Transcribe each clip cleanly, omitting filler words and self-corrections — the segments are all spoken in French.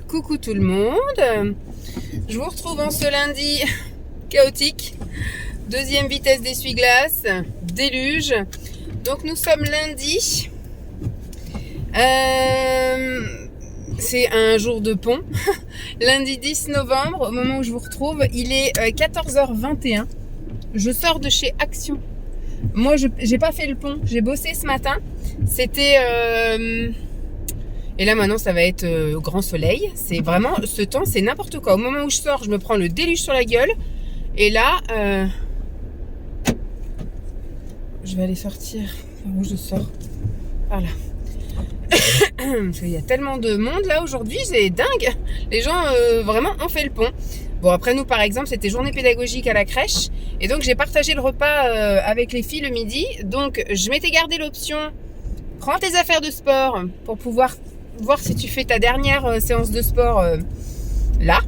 Coucou tout le monde. Je vous retrouve en ce lundi chaotique. Deuxième vitesse d'essuie-glace, déluge. Donc nous sommes lundi. C'est un jour de pont. Lundi 10 novembre, au moment où je vous retrouve, il est 14h21. Je sors de chez Action. Moi, j'ai pas fait le pont. J'ai bossé ce matin. C'était... Et là maintenant ça va être grand soleil. C'est vraiment, ce temps c'est n'importe quoi. Au moment où je sors, je me prends le déluge sur la gueule. Et là, je vais aller sortir. Par où je sors? Par là. Parce qu'il y a tellement de monde là aujourd'hui, c'est dingue. Les gens vraiment ont fait le pont. Bon, après nous par exemple c'était journée pédagogique à la crèche. Et donc j'ai partagé le repas avec les filles le midi. Donc je m'étais gardé l'option prends tes affaires de sport pour pouvoir voir si tu fais ta dernière séance de sport là.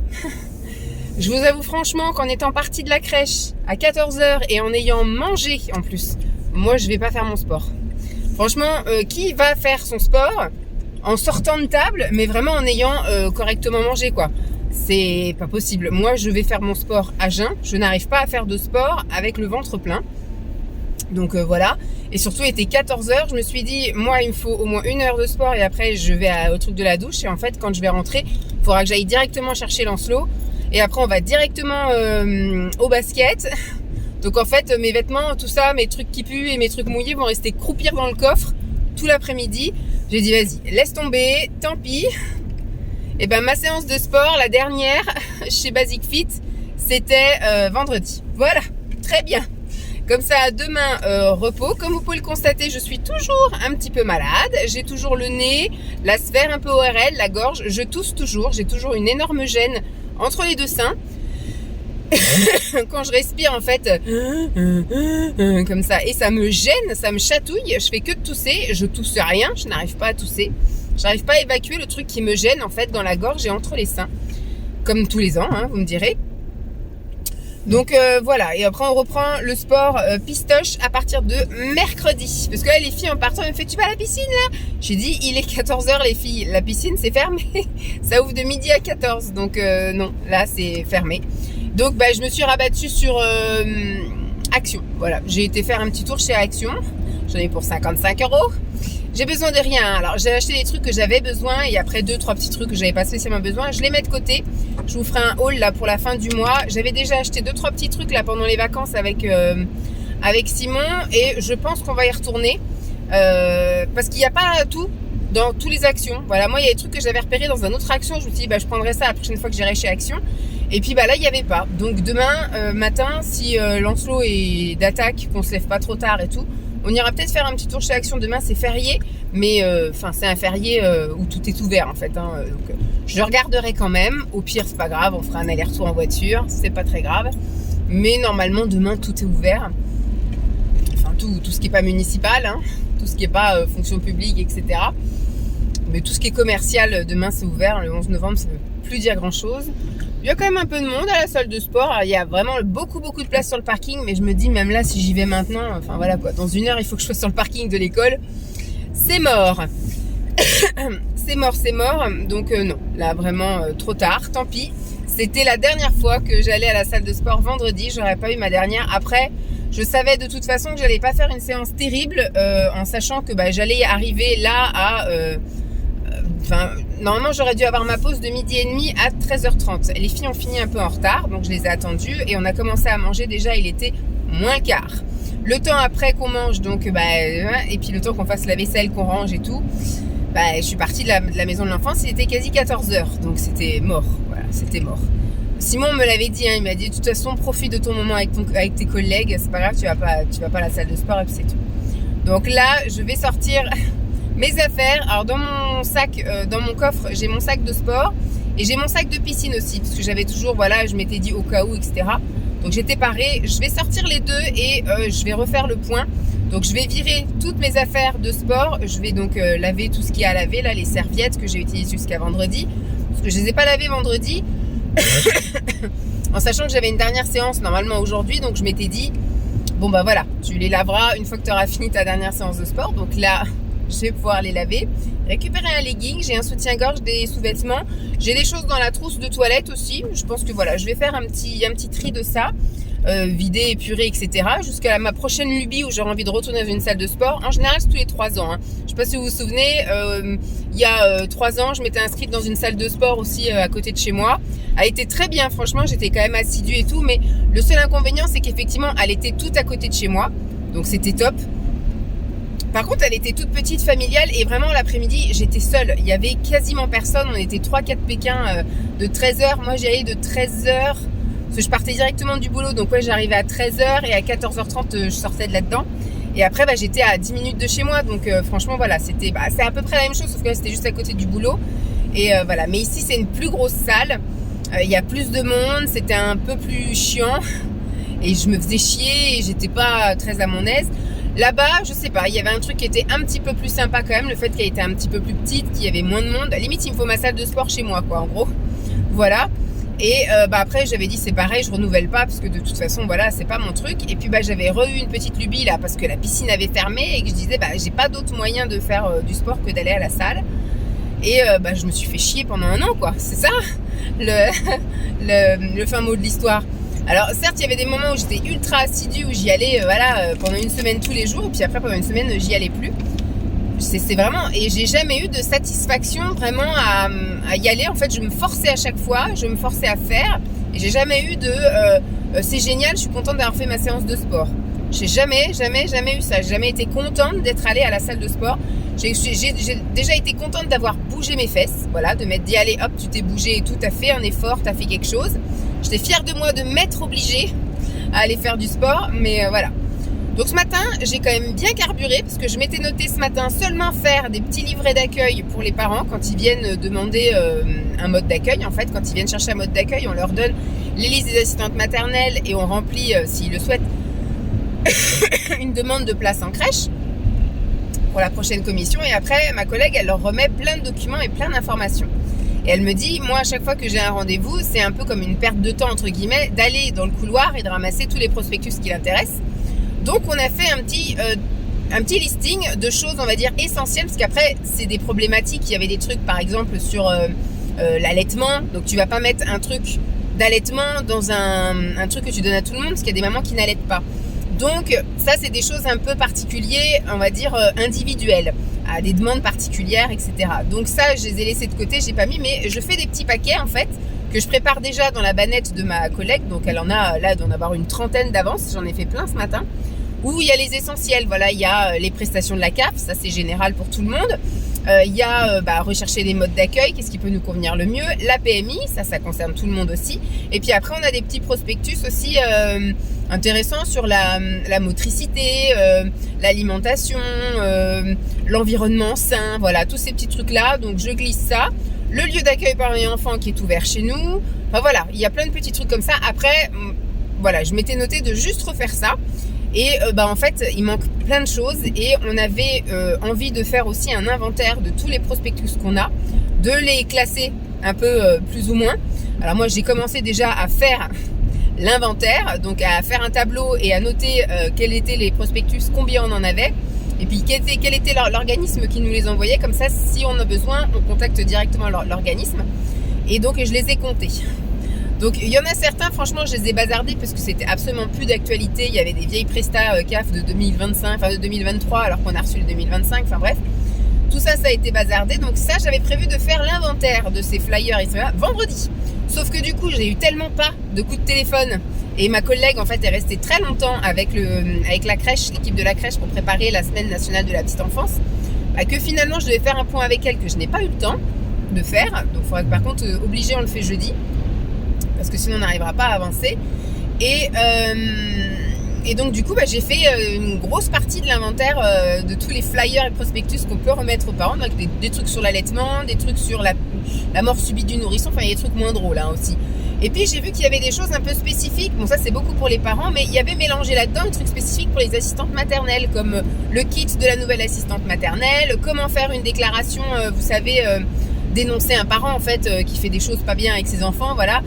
Je vous avoue franchement qu'en étant partie de la crèche à 14h et en ayant mangé en plus, moi je vais pas faire mon sport. Franchement, qui va faire son sport en sortant de table, mais vraiment en ayant correctement mangé quoi? C'est pas possible. Moi je vais faire mon sport à jeun, je n'arrive pas à faire de sport avec le ventre plein. Donc voilà. Et surtout, il était 14h, je me suis dit, moi, il me faut au moins 1 heure de sport et après, je vais au truc de la douche. Et en fait, quand je vais rentrer, il faudra que j'aille directement chercher Lancelot. Et après, on va directement au basket. Donc en fait, mes vêtements, tout ça, mes trucs qui puent et mes trucs mouillés vont rester croupir dans le coffre tout l'après-midi. J'ai dit, vas-y, laisse tomber, tant pis. Et ben ma séance de sport, la dernière, chez Basic Fit, c'était vendredi. Voilà, très bien. Comme ça, demain, repos. Comme vous pouvez le constater, je suis toujours un petit peu malade. J'ai toujours le nez, la sphère un peu ORL, la gorge. Je tousse toujours. J'ai toujours une énorme gêne entre les deux seins. Quand je respire, en fait, comme ça. Et ça me gêne, ça me chatouille. Je fais que de tousser. Je tousse rien. Je n'arrive pas à tousser. Je n'arrive pas à évacuer le truc qui me gêne, en fait, dans la gorge et entre les seins. Comme tous les ans, hein, vous me direz. Donc voilà, et après on reprend le sport pistoche à partir de mercredi. Parce que là les filles en partant elles me font tu vas à la piscine là? J'ai dit il est 14h les filles, la piscine c'est fermé. Ça ouvre de midi à 14, donc non, là c'est fermé. Donc bah, je me suis rabattue sur Action. Voilà, j'ai été faire un petit tour chez Action. J'en ai pour 55 €. J'ai besoin de rien. Alors, j'ai acheté des trucs que j'avais besoin et après 2-3 petits trucs que j'avais pas spécialement besoin. Je les mets de côté. Je vous ferai un haul là pour la fin du mois. J'avais déjà acheté 2-3 petits trucs là pendant les vacances avec Simon et je pense qu'on va y retourner parce qu'il n'y a pas tout dans tous les Actions. Voilà, moi il y a des trucs que j'avais repérés dans un autre Action. Je me suis dit bah je prendrai ça la prochaine fois que j'irai chez Action. Et puis bah là il n'y avait pas. Donc demain matin, si Lancelot est d'attaque, qu'on se lève pas trop tard et tout. On ira peut-être faire un petit tour chez Action. Demain c'est férié, mais c'est un férié où tout est ouvert en fait. Hein, donc je regarderai quand même. Au pire c'est pas grave, on fera un aller-retour en voiture, c'est pas très grave. Mais normalement demain tout est ouvert. Enfin tout ce qui est pas municipal, hein, tout ce qui est pas fonction publique, etc. Mais tout ce qui est commercial demain c'est ouvert. Le 11 novembre ça ne veut plus dire grand chose. Il y a quand même un peu de monde à la salle de sport. Il y a vraiment beaucoup de place sur le parking. Mais je me dis, même là, si j'y vais maintenant, enfin voilà quoi, dans 1 heure, il faut que je sois sur le parking de l'école. C'est mort. c'est mort. Donc non, là vraiment trop tard, tant pis. C'était la dernière fois que j'allais à la salle de sport vendredi. J'aurais pas eu ma dernière. Après, je savais de toute façon que j'allais pas faire une séance terrible en sachant que bah, j'allais arriver là à... normalement j'aurais dû avoir ma pause de midi et demi à 13h30. Les filles ont fini un peu en retard, donc je les ai attendues et on a commencé à manger déjà, il était moins quart. Le temps après qu'on mange, donc et puis le temps qu'on fasse la vaisselle, qu'on range et tout, je suis partie de la maison de l'enfance, il était quasi 14h, donc c'était mort, voilà, c'était mort. Simon me l'avait dit, hein, il m'a dit de toute façon profite de ton moment avec tes collègues, c'est pas grave, tu vas pas à la salle de sport et puis c'est tout. Donc là je vais sortir mes affaires. Alors dans mon sac, dans mon coffre, j'ai mon sac de sport et j'ai mon sac de piscine aussi parce que j'avais toujours, voilà, je m'étais dit au cas où, etc. Donc j'étais parée. Je vais sortir les deux et je vais refaire le point. Donc je vais virer toutes mes affaires de sport. Je vais donc laver tout ce qu'il y a à laver, là, les serviettes que j'ai utilisées jusqu'à vendredi parce que je les ai pas lavées vendredi en sachant que j'avais une dernière séance normalement aujourd'hui. Donc je m'étais dit bon bah voilà, tu les laveras une fois que tu auras fini ta dernière séance de sport. Donc là je vais pouvoir les laver. Récupérer un legging, j'ai un soutien-gorge, des sous-vêtements. J'ai des choses dans la trousse de toilette aussi. Je pense que voilà, je vais faire un petit tri de ça. Vider, épurer, etc. Jusqu'à ma prochaine lubie où j'aurai envie de retourner dans une salle de sport. En général, c'est tous les 3 ans. Hein. Je ne sais pas si vous vous souvenez, il y a 3 ans, je m'étais inscrite dans une salle de sport aussi à côté de chez moi. Elle était très bien, franchement, j'étais quand même assidue et tout. Mais le seul inconvénient, c'est qu'effectivement, elle était toute à côté de chez moi. Donc c'était top. Par contre, elle était toute petite, familiale, et vraiment l'après-midi, j'étais seule. Il y avait quasiment personne. On était 3-4 Pékins de 13h. Moi, j'y allais de 13h. Parce que je partais directement du boulot, donc ouais, j'arrivais à 13h et à 14h30, je sortais de là-dedans. Et après, j'étais à 10 minutes de chez moi, donc franchement, voilà, c'est à peu près la même chose, sauf que là, c'était juste à côté du boulot. Et voilà, mais ici, c'est une plus grosse salle. Il y a plus de monde, c'était un peu plus chiant. Et je me faisais chier et j'étais pas très à mon aise. Là-bas, je sais pas, il y avait un truc qui était un petit peu plus sympa quand même, le fait qu'elle était un petit peu plus petite, qu'il y avait moins de monde. Limite, il me faut ma salle de sport chez moi, quoi, en gros. Voilà. Et après j'avais dit c'est pareil, je renouvelle pas parce que de toute façon voilà, c'est pas mon truc. Et puis j'avais eu une petite lubie là parce que la piscine avait fermé et que je disais j'ai pas d'autre moyen de faire du sport que d'aller à la salle. Et je me suis fait chier pendant 1 an, quoi. C'est ça le fin mot de l'histoire. Alors certes, il y avait des moments où j'étais ultra assidue, où j'y allais pendant 1 semaine tous les jours, et puis après pendant 1 semaine j'y allais plus. C'est vraiment, et j'ai jamais eu de satisfaction vraiment à y aller. En fait, je me forçais à chaque fois, je me forçais à faire, et j'ai jamais eu de c'est génial, je suis contente d'avoir fait ma séance de sport. J'ai jamais eu ça. J'ai jamais été contente d'être allée à la salle de sport. J'ai déjà été contente d'avoir bougé mes fesses, voilà, de m'être dit allez hop, tu t'es bougé et tout, t'as fait un effort, t'as fait quelque chose. J'étais fière de moi de m'être obligée à aller faire du sport, mais voilà. Donc ce matin, j'ai quand même bien carburé parce que je m'étais noté ce matin seulement faire des petits livrets d'accueil pour les parents quand ils viennent demander un mode d'accueil. En fait, quand ils viennent chercher un mode d'accueil, on leur donne les listes des assistantes maternelles et on remplit, s'ils le souhaitent, une demande de place en crèche pour la prochaine commission. Et après, ma collègue, elle leur remet plein de documents et plein d'informations. Et elle me dit, moi, à chaque fois que j'ai un rendez-vous, c'est un peu comme une perte de temps, entre guillemets, d'aller dans le couloir et de ramasser tous les prospectus qui l'intéressent. Donc on a fait un petit listing de choses, on va dire, essentielles, parce qu'après c'est des problématiques. Il y avait des trucs par exemple sur l'allaitement, donc tu vas pas mettre un truc d'allaitement dans un truc que tu donnes à tout le monde, parce qu'il y a des mamans qui n'allaitent pas. Donc ça c'est des choses un peu particulières, on va dire individuelles, à des demandes particulières, etc. Donc ça je les ai laissées de côté, j'ai pas mis, mais je fais des petits paquets en fait, que je prépare déjà dans la bannette de ma collègue, donc elle en a là d'en avoir une 30aine d'avance, j'en ai fait plein ce matin, où il y a les essentiels, voilà, il y a les prestations de la CAF, ça c'est général pour tout le monde, il y a rechercher les modes d'accueil, qu'est-ce qui peut nous convenir le mieux, la PMI, ça concerne tout le monde aussi, et puis après on a des petits prospectus aussi intéressants sur la motricité, l'alimentation, l'environnement sain, voilà, tous ces petits trucs là, donc je glisse ça. Le lieu d'accueil parents et enfants qui est ouvert chez nous. Enfin voilà, il y a plein de petits trucs comme ça. Après, voilà, je m'étais noté de juste refaire ça. Et en fait, il manque plein de choses. Et on avait envie de faire aussi un inventaire de tous les prospectus qu'on a, de les classer un peu plus ou moins. Alors moi, j'ai commencé déjà à faire l'inventaire, donc à faire un tableau et à noter quels étaient les prospectus, combien on en avait. Et puis quel était l'organisme qui nous les envoyait, comme ça si on a besoin on contacte directement l'organisme. Et donc je les ai comptés. Donc il y en a certains, franchement je les ai bazardés parce que c'était absolument plus d'actualité. Il y avait des vieilles prestats CAF de 2025, enfin de 2023 alors qu'on a reçu le 2025, enfin bref. Tout ça a été bazardé. Donc ça j'avais prévu de faire l'inventaire de ces flyers etc. vendredi. Sauf que du coup j'ai eu tellement pas de coups de téléphone. Et ma collègue, en fait, est restée très longtemps avec la crèche, l'équipe de la crèche pour préparer la semaine nationale de la petite enfance, que finalement, je devais faire un point avec elle que je n'ai pas eu le temps de faire. Donc, il faudra que, par contre, obligé, on le fait jeudi, parce que sinon, on n'arrivera pas à avancer. Et donc, du coup, j'ai fait une grosse partie de l'inventaire de tous les flyers et prospectus qu'on peut remettre aux parents. Donc, des trucs sur l'allaitement, des trucs sur la mort subie du nourrisson, enfin, il y a des trucs moins drôles hein, aussi. Et puis j'ai vu qu'il y avait des choses un peu spécifiques, bon ça c'est beaucoup pour les parents, mais il y avait mélangé là-dedans des trucs spécifiques pour les assistantes maternelles, comme le kit de la nouvelle assistante maternelle, comment faire une déclaration, vous savez, dénoncer un parent en fait qui fait des choses pas bien avec ses enfants, voilà,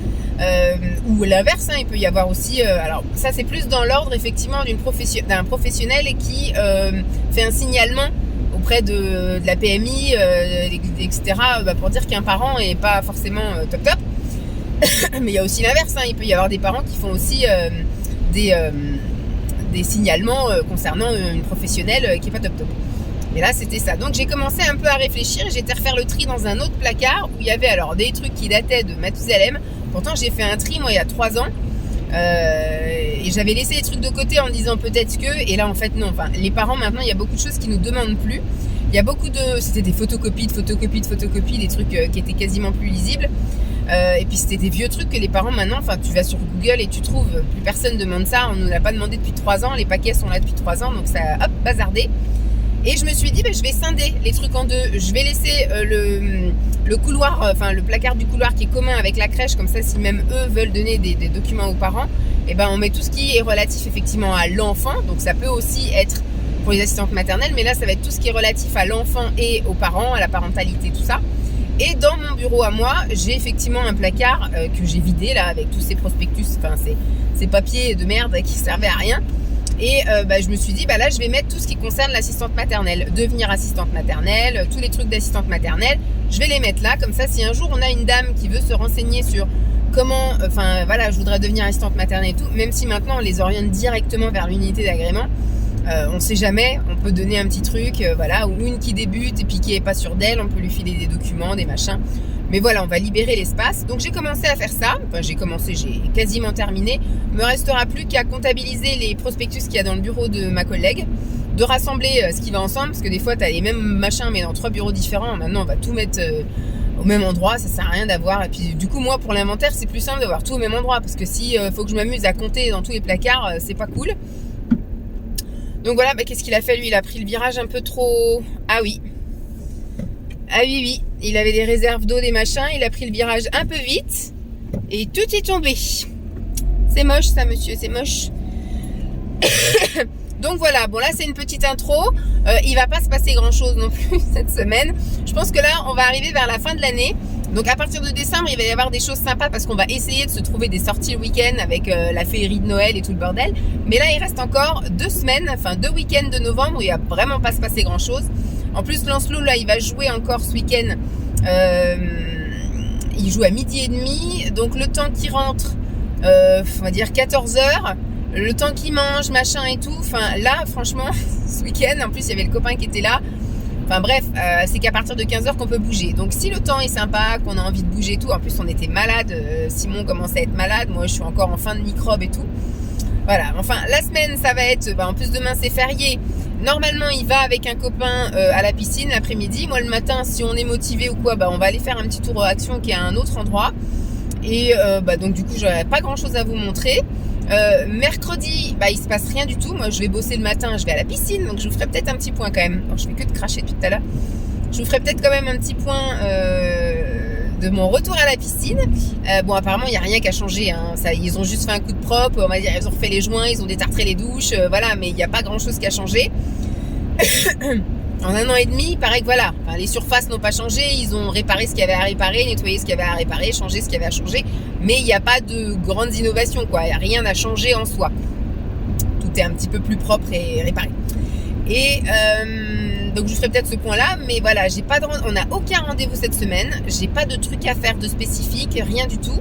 ou l'inverse, hein, il peut y avoir aussi, alors ça c'est plus dans l'ordre effectivement d'un professionnel qui fait un signalement auprès de la PMI, etc. Pour dire qu'un parent est pas forcément top top. Mais il y a aussi l'inverse, hein. Il peut y avoir des parents qui font aussi des signalements concernant une professionnelle qui est pas top top. Mais là c'était ça. Donc j'ai commencé un peu à réfléchir. J'étais refaire le tri dans un autre placard où il y avait alors des trucs qui dataient de Mathusalem. Pourtant j'ai fait un tri moi il y a 3 ans. Et j'avais laissé les trucs de côté en disant peut-être que, et là en fait non, enfin les parents maintenant il y a beaucoup de choses qui nous demandent plus. Il y a beaucoup c'était des photocopies, des trucs qui étaient quasiment plus lisibles. Et puis c'était des vieux trucs que les parents maintenant, enfin tu vas sur Google et tu trouves, plus personne demande ça, on nous l'a pas demandé depuis 3 ans, les paquets sont là depuis 3 ans, donc ça a hop, bazardé. Et je me suis dit, je vais scinder les trucs en deux. Je vais laisser le couloir, le placard du couloir qui est commun avec la crèche, comme ça si même eux veulent donner des documents aux parents, et on met tout ce qui est relatif effectivement à l'enfant, donc ça peut aussi être pour les assistantes maternelles, mais là ça va être tout ce qui est relatif à l'enfant et aux parents, à la parentalité, tout ça. Et dans mon bureau à moi, j'ai effectivement un placard que j'ai vidé là avec tous ces prospectus, ces papiers de merde qui servaient à rien. Et je me suis dit, là, je vais mettre tout ce qui concerne l'assistante maternelle. Devenir assistante maternelle, tous les trucs d'assistante maternelle, je vais les mettre là. Comme ça, si un jour on a une dame qui veut se renseigner sur comment, je voudrais devenir assistante maternelle et tout, même si maintenant on les oriente directement vers l'unité d'agrément, on sait jamais, on peut donner un petit truc, ou une qui débute et puis qui est pas sûre d'elle, on peut lui filer des documents, des machins. Mais voilà, on va libérer l'espace. Donc j'ai commencé à faire ça. J'ai quasiment terminé. Il me restera plus qu'à comptabiliser les prospectus qu'il y a dans le bureau de ma collègue, de rassembler ce qui va ensemble, parce que des fois tu as les mêmes machins mais dans 3 bureaux différents. Maintenant on va tout mettre au même endroit, ça sert à rien d'avoir. Et puis du coup moi pour l'inventaire c'est plus simple d'avoir tout au même endroit, parce que si faut que je m'amuse à compter dans tous les placards, c'est pas cool. Donc voilà, qu'est-ce qu'il a fait lui? Il a pris le virage un peu trop... Ah oui, il avait des réserves d'eau, des machins, il a pris le virage un peu vite et tout est tombé. C'est moche ça monsieur, c'est moche. Donc voilà, bon là c'est une petite intro, il va pas se passer grand chose non plus cette semaine. Je pense que là on va arriver vers la fin de l'année. Donc à partir de décembre il va y avoir des choses sympas parce qu'on va essayer de se trouver des sorties le week-end avec la féerie de Noël et tout le bordel. Mais là il reste encore 2 week-ends de novembre où il va vraiment pas se passer grand chose. En plus Lancelot là il va jouer encore ce week-end, il joue à 12h30, donc le temps qu'il rentre, on va dire 14h, le temps qu'il mange, machin et tout, là franchement ce week-end, en plus il y avait le copain qui était là, c'est qu'à partir de 15h qu'on peut bouger. Donc si le temps est sympa, qu'on a envie de bouger et tout, en plus on était malade, Simon commence à être malade, moi je suis encore en fin de microbe et tout. Voilà, la semaine ça va être, en plus demain c'est férié. Normalement, il va avec un copain à la piscine l'après-midi. Moi, le matin, si on est motivé ou quoi, on va aller faire un petit tour Action qui est à un autre endroit. Et donc, du coup, j'aurai pas grand-chose à vous montrer. Mercredi, il se passe rien du tout. Moi, je vais bosser le matin, je vais à la piscine. Donc, je vous ferai peut-être un petit point quand même. Je fais que de cracher depuis tout à l'heure. Je vous ferai peut-être quand même un petit point de mon retour à la piscine. Apparemment, il n'y a rien qu'à changer. Hein. Ils ont juste fait un coup de propre. On va dire, ils ont refait les joints, ils ont détartré les douches. Mais il n'y a pas grand-chose qu'à changer. En 1 an et demi, il paraît que les surfaces n'ont pas changé, ils ont réparé ce qu'il y avait à réparer, nettoyé ce qu'il y avait à réparer, changé ce qu'il y avait à changer, mais il n'y a pas de grandes innovations, il n'y a rien à changer en soi. Tout est un petit peu plus propre et réparé. Et donc je ferai peut-être ce point-là, mais voilà, on n'a aucun rendez-vous cette semaine, j'ai pas de truc à faire de spécifique, rien du tout.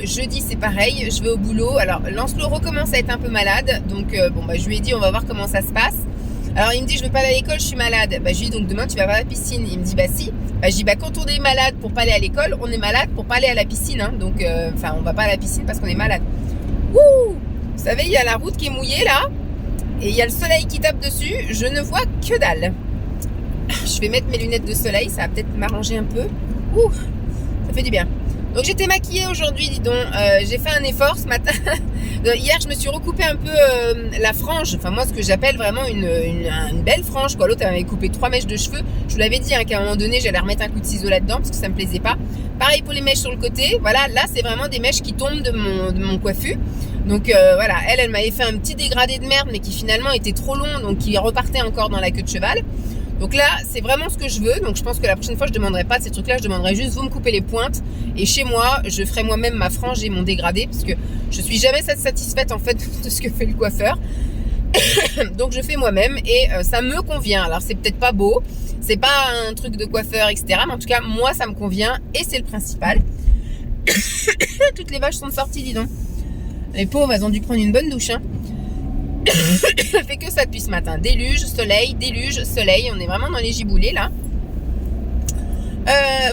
Jeudi c'est pareil, je vais au boulot. Alors Lancelot recommence à être un peu malade, donc je lui ai dit on va voir comment ça se passe. Alors il me dit je veux pas aller à l'école, je suis malade. Je lui dis donc demain tu vas pas à la piscine. Il me dit si. Je dis quand on est malade pour pas aller à l'école, on est malade pour pas aller à la piscine. Hein. Donc on va pas à la piscine parce qu'on est malade. Wouh! Vous savez, il y a la route qui est mouillée là, et il y a le soleil qui tape dessus. Je ne vois que dalle. Je vais mettre mes lunettes de soleil, ça va peut-être m'arranger un peu. Ouh, ça fait du bien. Donc j'étais maquillée aujourd'hui, dis donc. J'ai fait un effort ce matin. Hier, je me suis recoupé un peu la frange. Moi, ce que j'appelle vraiment une belle frange. L'autre, elle m'avait coupé 3 mèches de cheveux. Je vous l'avais dit qu'à un moment donné, j'allais remettre un coup de ciseau là-dedans parce que ça me plaisait pas. Pareil pour les mèches sur le côté. Voilà, là, c'est vraiment des mèches qui tombent de mon coiffu. Donc elle m'avait fait un petit dégradé de merde, mais qui finalement était trop long, donc qui repartait encore dans la queue de cheval. Donc là, c'est vraiment ce que je veux. Donc je pense que la prochaine fois, je ne demanderai pas de ces trucs-là. Je demanderai juste, vous me coupez les pointes. Et chez moi, je ferai moi-même ma frange et mon dégradé. Parce que je suis jamais satisfaite en fait de ce que fait le coiffeur. Donc je fais moi-même et ça me convient. Alors c'est peut-être pas beau, c'est pas un truc de coiffeur, etc. Mais en tout cas, moi ça me convient et c'est le principal. Toutes les vaches sont sorties, dis donc. Les pauvres, elles ont dû prendre une bonne douche. Hein. Fait que ça depuis ce matin. Déluge, soleil. On est vraiment dans les giboulées là.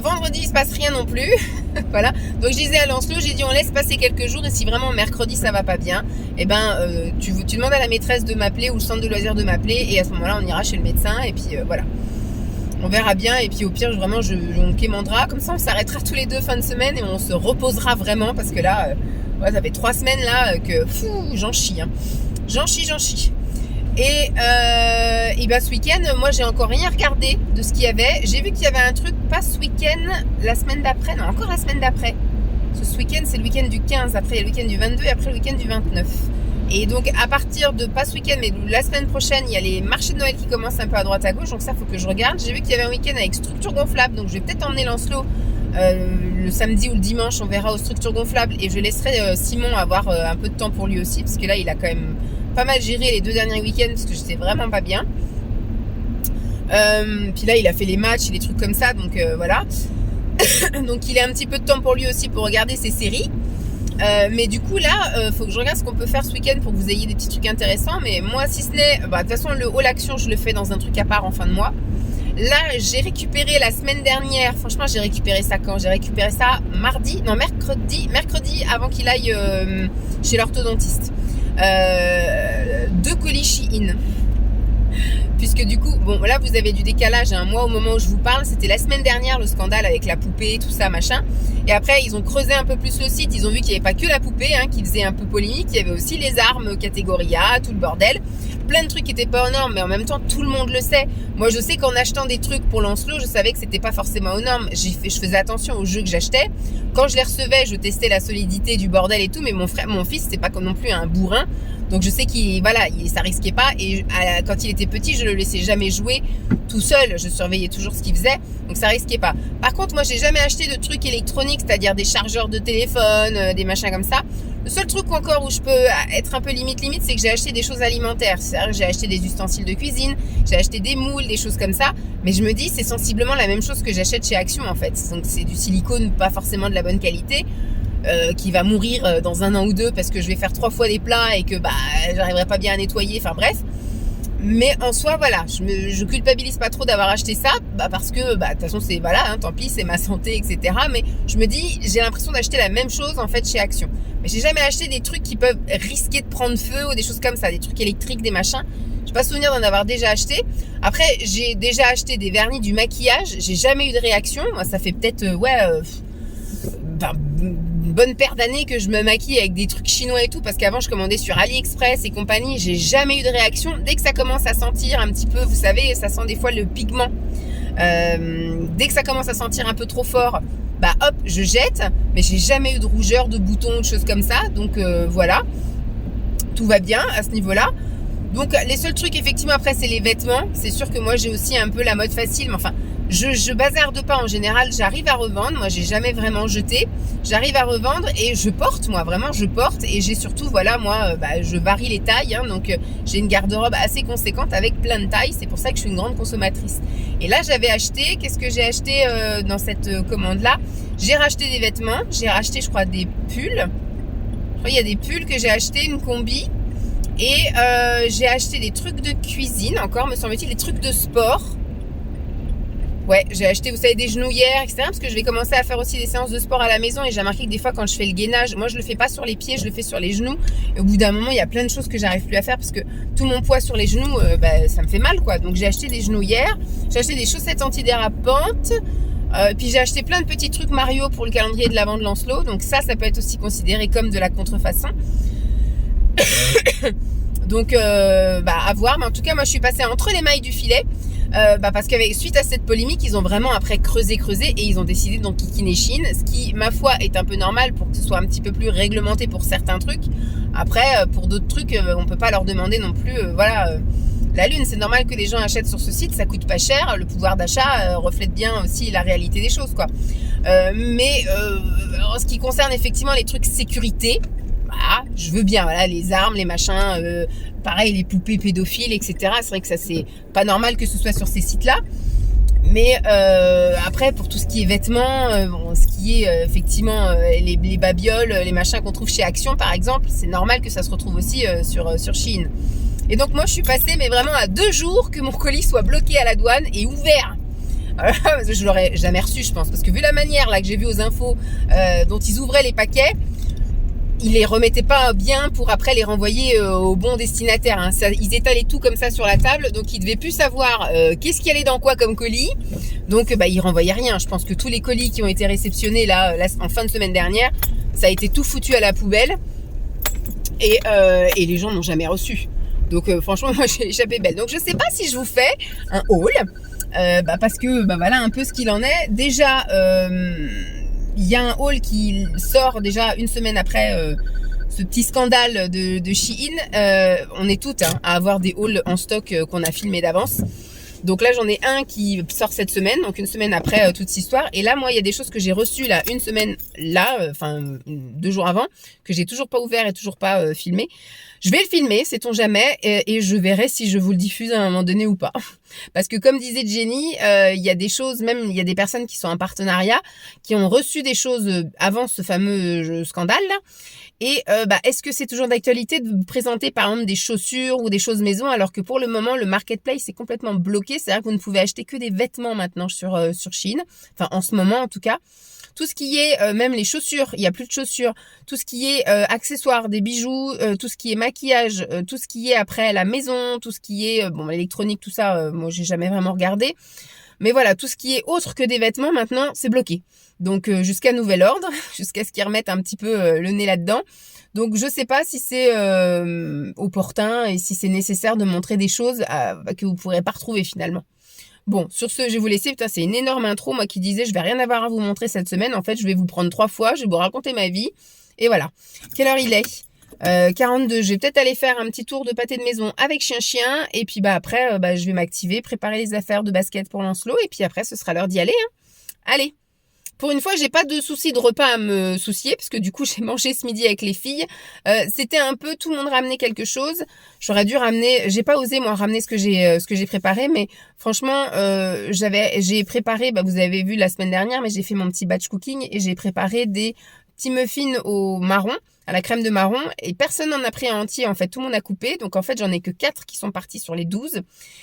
Vendredi, il se passe rien non plus. Voilà. Donc je disais à Lancelot, j'ai dit on laisse passer quelques jours et si vraiment mercredi ça va pas bien, eh ben tu demandes à la maîtresse de m'appeler ou le centre de loisirs de m'appeler et à ce moment-là on ira chez le médecin et puis voilà. On verra bien et puis au pire vraiment on quémandera. Comme ça on s'arrêtera tous les deux fin de semaine et on se reposera vraiment parce que là, ouais, ça fait 3 semaines là que j'en chie. Hein. J'en chie. Et ben ce week-end, moi j'ai encore rien regardé de ce qu'il y avait. J'ai vu qu'il y avait un truc, pas ce week-end, la semaine d'après, non encore la semaine d'après. Ce week-end c'est le week-end du 15, après il y a le week-end du 22 et après le week-end du 29. Et donc à partir de, pas ce week-end mais la semaine prochaine, il y a les marchés de Noël qui commencent un peu à droite à gauche, donc ça faut que je regarde. J'ai vu qu'il y avait un week-end avec structure gonflable, donc je vais peut-être emmener Lancelot le samedi ou le dimanche, on verra aux structures gonflables et je laisserai Simon avoir un peu de temps pour lui aussi parce que là il a quand même pas mal géré les 2 derniers week-ends parce que j'étais vraiment pas bien. Puis là il a fait les matchs et les trucs comme ça, donc voilà. Donc il a un petit peu de temps pour lui aussi pour regarder ses séries. Mais du coup là faut que je regarde ce qu'on peut faire ce week-end pour que vous ayez des petits trucs intéressants. Mais moi si ce n'est, de toute façon le All Action je le fais dans un truc à part en fin de mois. Là j'ai récupéré la semaine dernière, franchement j'ai récupéré ça quand? J'ai récupéré ça mercredi avant qu'il aille chez l'orthodontiste. 2 colis Shein. Puisque du coup, bon là vous avez du décalage, hein. Moi au moment où je vous parle, c'était la semaine dernière le scandale avec la poupée, tout ça machin. Et après ils ont creusé un peu plus le site, ils ont vu qu'il n'y avait pas que la poupée qui faisait un peu polémique, il y avait aussi les armes catégorie A, tout le bordel. Plein de trucs qui étaient pas aux normes, mais en même temps tout le monde le sait. Moi je sais qu'en achetant des trucs pour Lancelot, je savais que c'était pas forcément aux normes. Je faisais attention aux jeux que j'achetais. Quand je les recevais, je testais la solidité du bordel et tout, mais mon fils c'est pas non plus un bourrin. Donc je sais ça risquait pas et quand il était petit je le laissais jamais jouer tout seul, je surveillais toujours ce qu'il faisait, donc ça risquait pas. Par contre moi j'ai jamais acheté de trucs électroniques, c'est-à-dire des chargeurs de téléphone, des machins comme ça. Le seul truc encore où je peux être un peu limite c'est que j'ai acheté des choses alimentaires, c'est-à-dire que j'ai acheté des ustensiles de cuisine, j'ai acheté des moules, des choses comme ça, mais je me dis c'est sensiblement la même chose que j'achète chez Action en fait, donc c'est du silicone pas forcément de la bonne qualité. Qui va mourir dans 1 an ou 2 parce que je vais faire 3 fois des plats et que j'arriverai pas bien à nettoyer, enfin bref. Mais en soi voilà, je culpabilise pas trop d'avoir acheté ça, parce que de toute façon c'est tant pis, c'est ma santé, etc. Mais je me dis, j'ai l'impression d'acheter la même chose en fait chez Action. Mais j'ai jamais acheté des trucs qui peuvent risquer de prendre feu ou des choses comme ça, des trucs électriques, des machins. J'ai pas souvenir d'en avoir déjà acheté. Après j'ai déjà acheté des vernis, du maquillage, j'ai jamais eu de réaction. Moi ça fait peut-être une bonne paire d'années que je me maquille avec des trucs chinois et tout, parce qu'avant je commandais sur AliExpress et compagnie, j'ai jamais eu de réaction. Dès que ça commence à sentir un petit peu, vous savez, ça sent des fois le pigment, dès que ça commence à sentir un peu trop fort, hop, je jette, mais j'ai jamais eu de rougeur, de boutons, de choses comme ça, donc voilà, tout va bien à ce niveau-là. Donc les seuls trucs effectivement après c'est les vêtements, c'est sûr que moi j'ai aussi un peu la mode facile, mais enfin je bazarde pas en général, j'arrive à revendre, moi j'ai jamais vraiment jeté, j'arrive à revendre et je porte, moi vraiment je porte, et j'ai surtout je varie les tailles, donc j'ai une garde-robe assez conséquente avec plein de tailles, c'est pour ça que je suis une grande consommatrice. Et là j'avais acheté, qu'est-ce que j'ai acheté dans cette commande là? J'ai racheté des vêtements, j'ai racheté je crois des pulls, il y a des pulls que j'ai acheté, une combi. Et j'ai acheté des trucs de cuisine encore, me semble-t-il, des trucs de sport. Ouais, j'ai acheté, vous savez, des genouillères, etc. Parce que je vais commencer à faire aussi des séances de sport à la maison. Et j'ai remarqué que des fois, quand je fais le gainage, moi, je le fais pas sur les pieds, je le fais sur les genoux. Et au bout d'un moment, il y a plein de choses que j'arrive plus à faire parce que tout mon poids sur les genoux, ça me fait mal, quoi. Donc, j'ai acheté des genouillères, j'ai acheté des chaussettes antidérapantes. Puis j'ai acheté plein de petits trucs Mario pour le calendrier de l'Avent de Lancelot. Donc ça peut être aussi considéré comme de la contrefaçon. Donc à voir, mais en tout cas moi je suis passée entre les mailles du filet, parce qu'avec suite à cette polémique ils ont vraiment après creusé et ils ont décidé d'enquiquiner Chine, ce qui ma foi est un peu normal pour que ce soit un petit peu plus réglementé pour certains trucs. Après pour d'autres trucs on peut pas leur demander non plus la lune. C'est normal que les gens achètent sur ce site, ça coûte pas cher, le pouvoir d'achat reflète bien aussi la réalité des choses, quoi. Mais en ce qui concerne effectivement les trucs sécurité, Voilà, je veux bien, voilà, les armes, les machins, pareil, les poupées pédophiles, etc. C'est vrai que ça, c'est pas normal que ce soit sur ces sites-là. Mais après, pour tout ce qui est vêtements, bon, ce qui est effectivement les babioles, les machins qu'on trouve chez Action, par exemple, c'est normal que ça se retrouve aussi sur Shein. Et donc moi, je suis passée, mais vraiment à 2 jours que mon colis soit bloqué à la douane et ouvert. Je l'aurais jamais reçu, je pense, parce que vu la manière là que j'ai vu aux infos dont ils ouvraient les paquets, ils les remettaient pas bien pour après les renvoyer au bon destinataire. Hein. Ça, ils étalaient tout comme ça sur la table, donc ils devaient plus savoir qu'est-ce qui allait dans quoi comme colis. Donc ils renvoyaient rien. Je pense que tous les colis qui ont été réceptionnés là en fin de semaine dernière, ça a été tout foutu à la poubelle et les gens n'ont jamais reçu. Donc franchement, moi j'ai échappé belle. Donc je sais pas si je vous fais un haul parce que voilà un peu ce qu'il en est. Déjà. Il y a un haul qui sort déjà une semaine après ce petit scandale de Shein. On est toutes à avoir des hauls en stock qu'on a filmés d'avance. Donc là, j'en ai un qui sort cette semaine, donc une semaine après toute cette histoire. Et là, moi, il y a des choses que j'ai reçues là, une semaine là, 2 jours avant, que j'ai toujours pas ouvert et toujours pas filmé. Je vais le filmer, sait-on jamais, et je verrai si je vous le diffuse à un moment donné ou pas. Parce que comme disait Jenny, il y a des choses, même il y a des personnes qui sont en partenariat, qui ont reçu des choses avant ce fameux scandale là. Et est-ce que c'est toujours d'actualité de vous présenter par exemple des chaussures ou des choses maison alors que pour le moment le marketplace est complètement bloqué, c'est-à-dire que vous ne pouvez acheter que des vêtements maintenant sur Shein, enfin en ce moment en tout cas. Tout ce qui est, même les chaussures, il n'y a plus de chaussures. Tout ce qui est accessoires, des bijoux, tout ce qui est maquillage, tout ce qui est après la maison, tout ce qui est, l'électronique, tout ça, moi j'ai jamais vraiment regardé. Mais voilà, tout ce qui est autre que des vêtements, maintenant, c'est bloqué. Donc jusqu'à nouvel ordre, jusqu'à ce qu'ils remettent un petit peu le nez là-dedans. Donc je sais pas si c'est opportun et si c'est nécessaire de montrer des choses que vous pourrez pas retrouver finalement. Bon, sur ce, je vais vous laisser. Putain, c'est une énorme intro, moi qui disais, je vais rien avoir à vous montrer cette semaine. En fait, je vais vous prendre 3 fois, je vais vous raconter ma vie. Et voilà. Quelle heure il est 42. Je vais peut-être aller faire un petit tour de pâté de maison avec chien. Et puis après, je vais m'activer, préparer les affaires de basket pour Lancelot. Et puis après, ce sera l'heure d'y aller. Hein. Allez. Pour une fois, j'ai pas de soucis de repas à me soucier parce que du coup, j'ai mangé ce midi avec les filles. C'était un peu tout le monde ramenait quelque chose. J'aurais dû ramener, j'ai pas osé moi ramener ce que j'ai préparé, mais franchement, j'ai préparé. Vous avez vu la semaine dernière, mais j'ai fait mon petit batch cooking et j'ai préparé des petits muffins au marron, à la crème de marron, et personne n'en a pris un entier, en fait, tout le monde a coupé, donc en fait j'en ai que 4 qui sont partis sur les 12,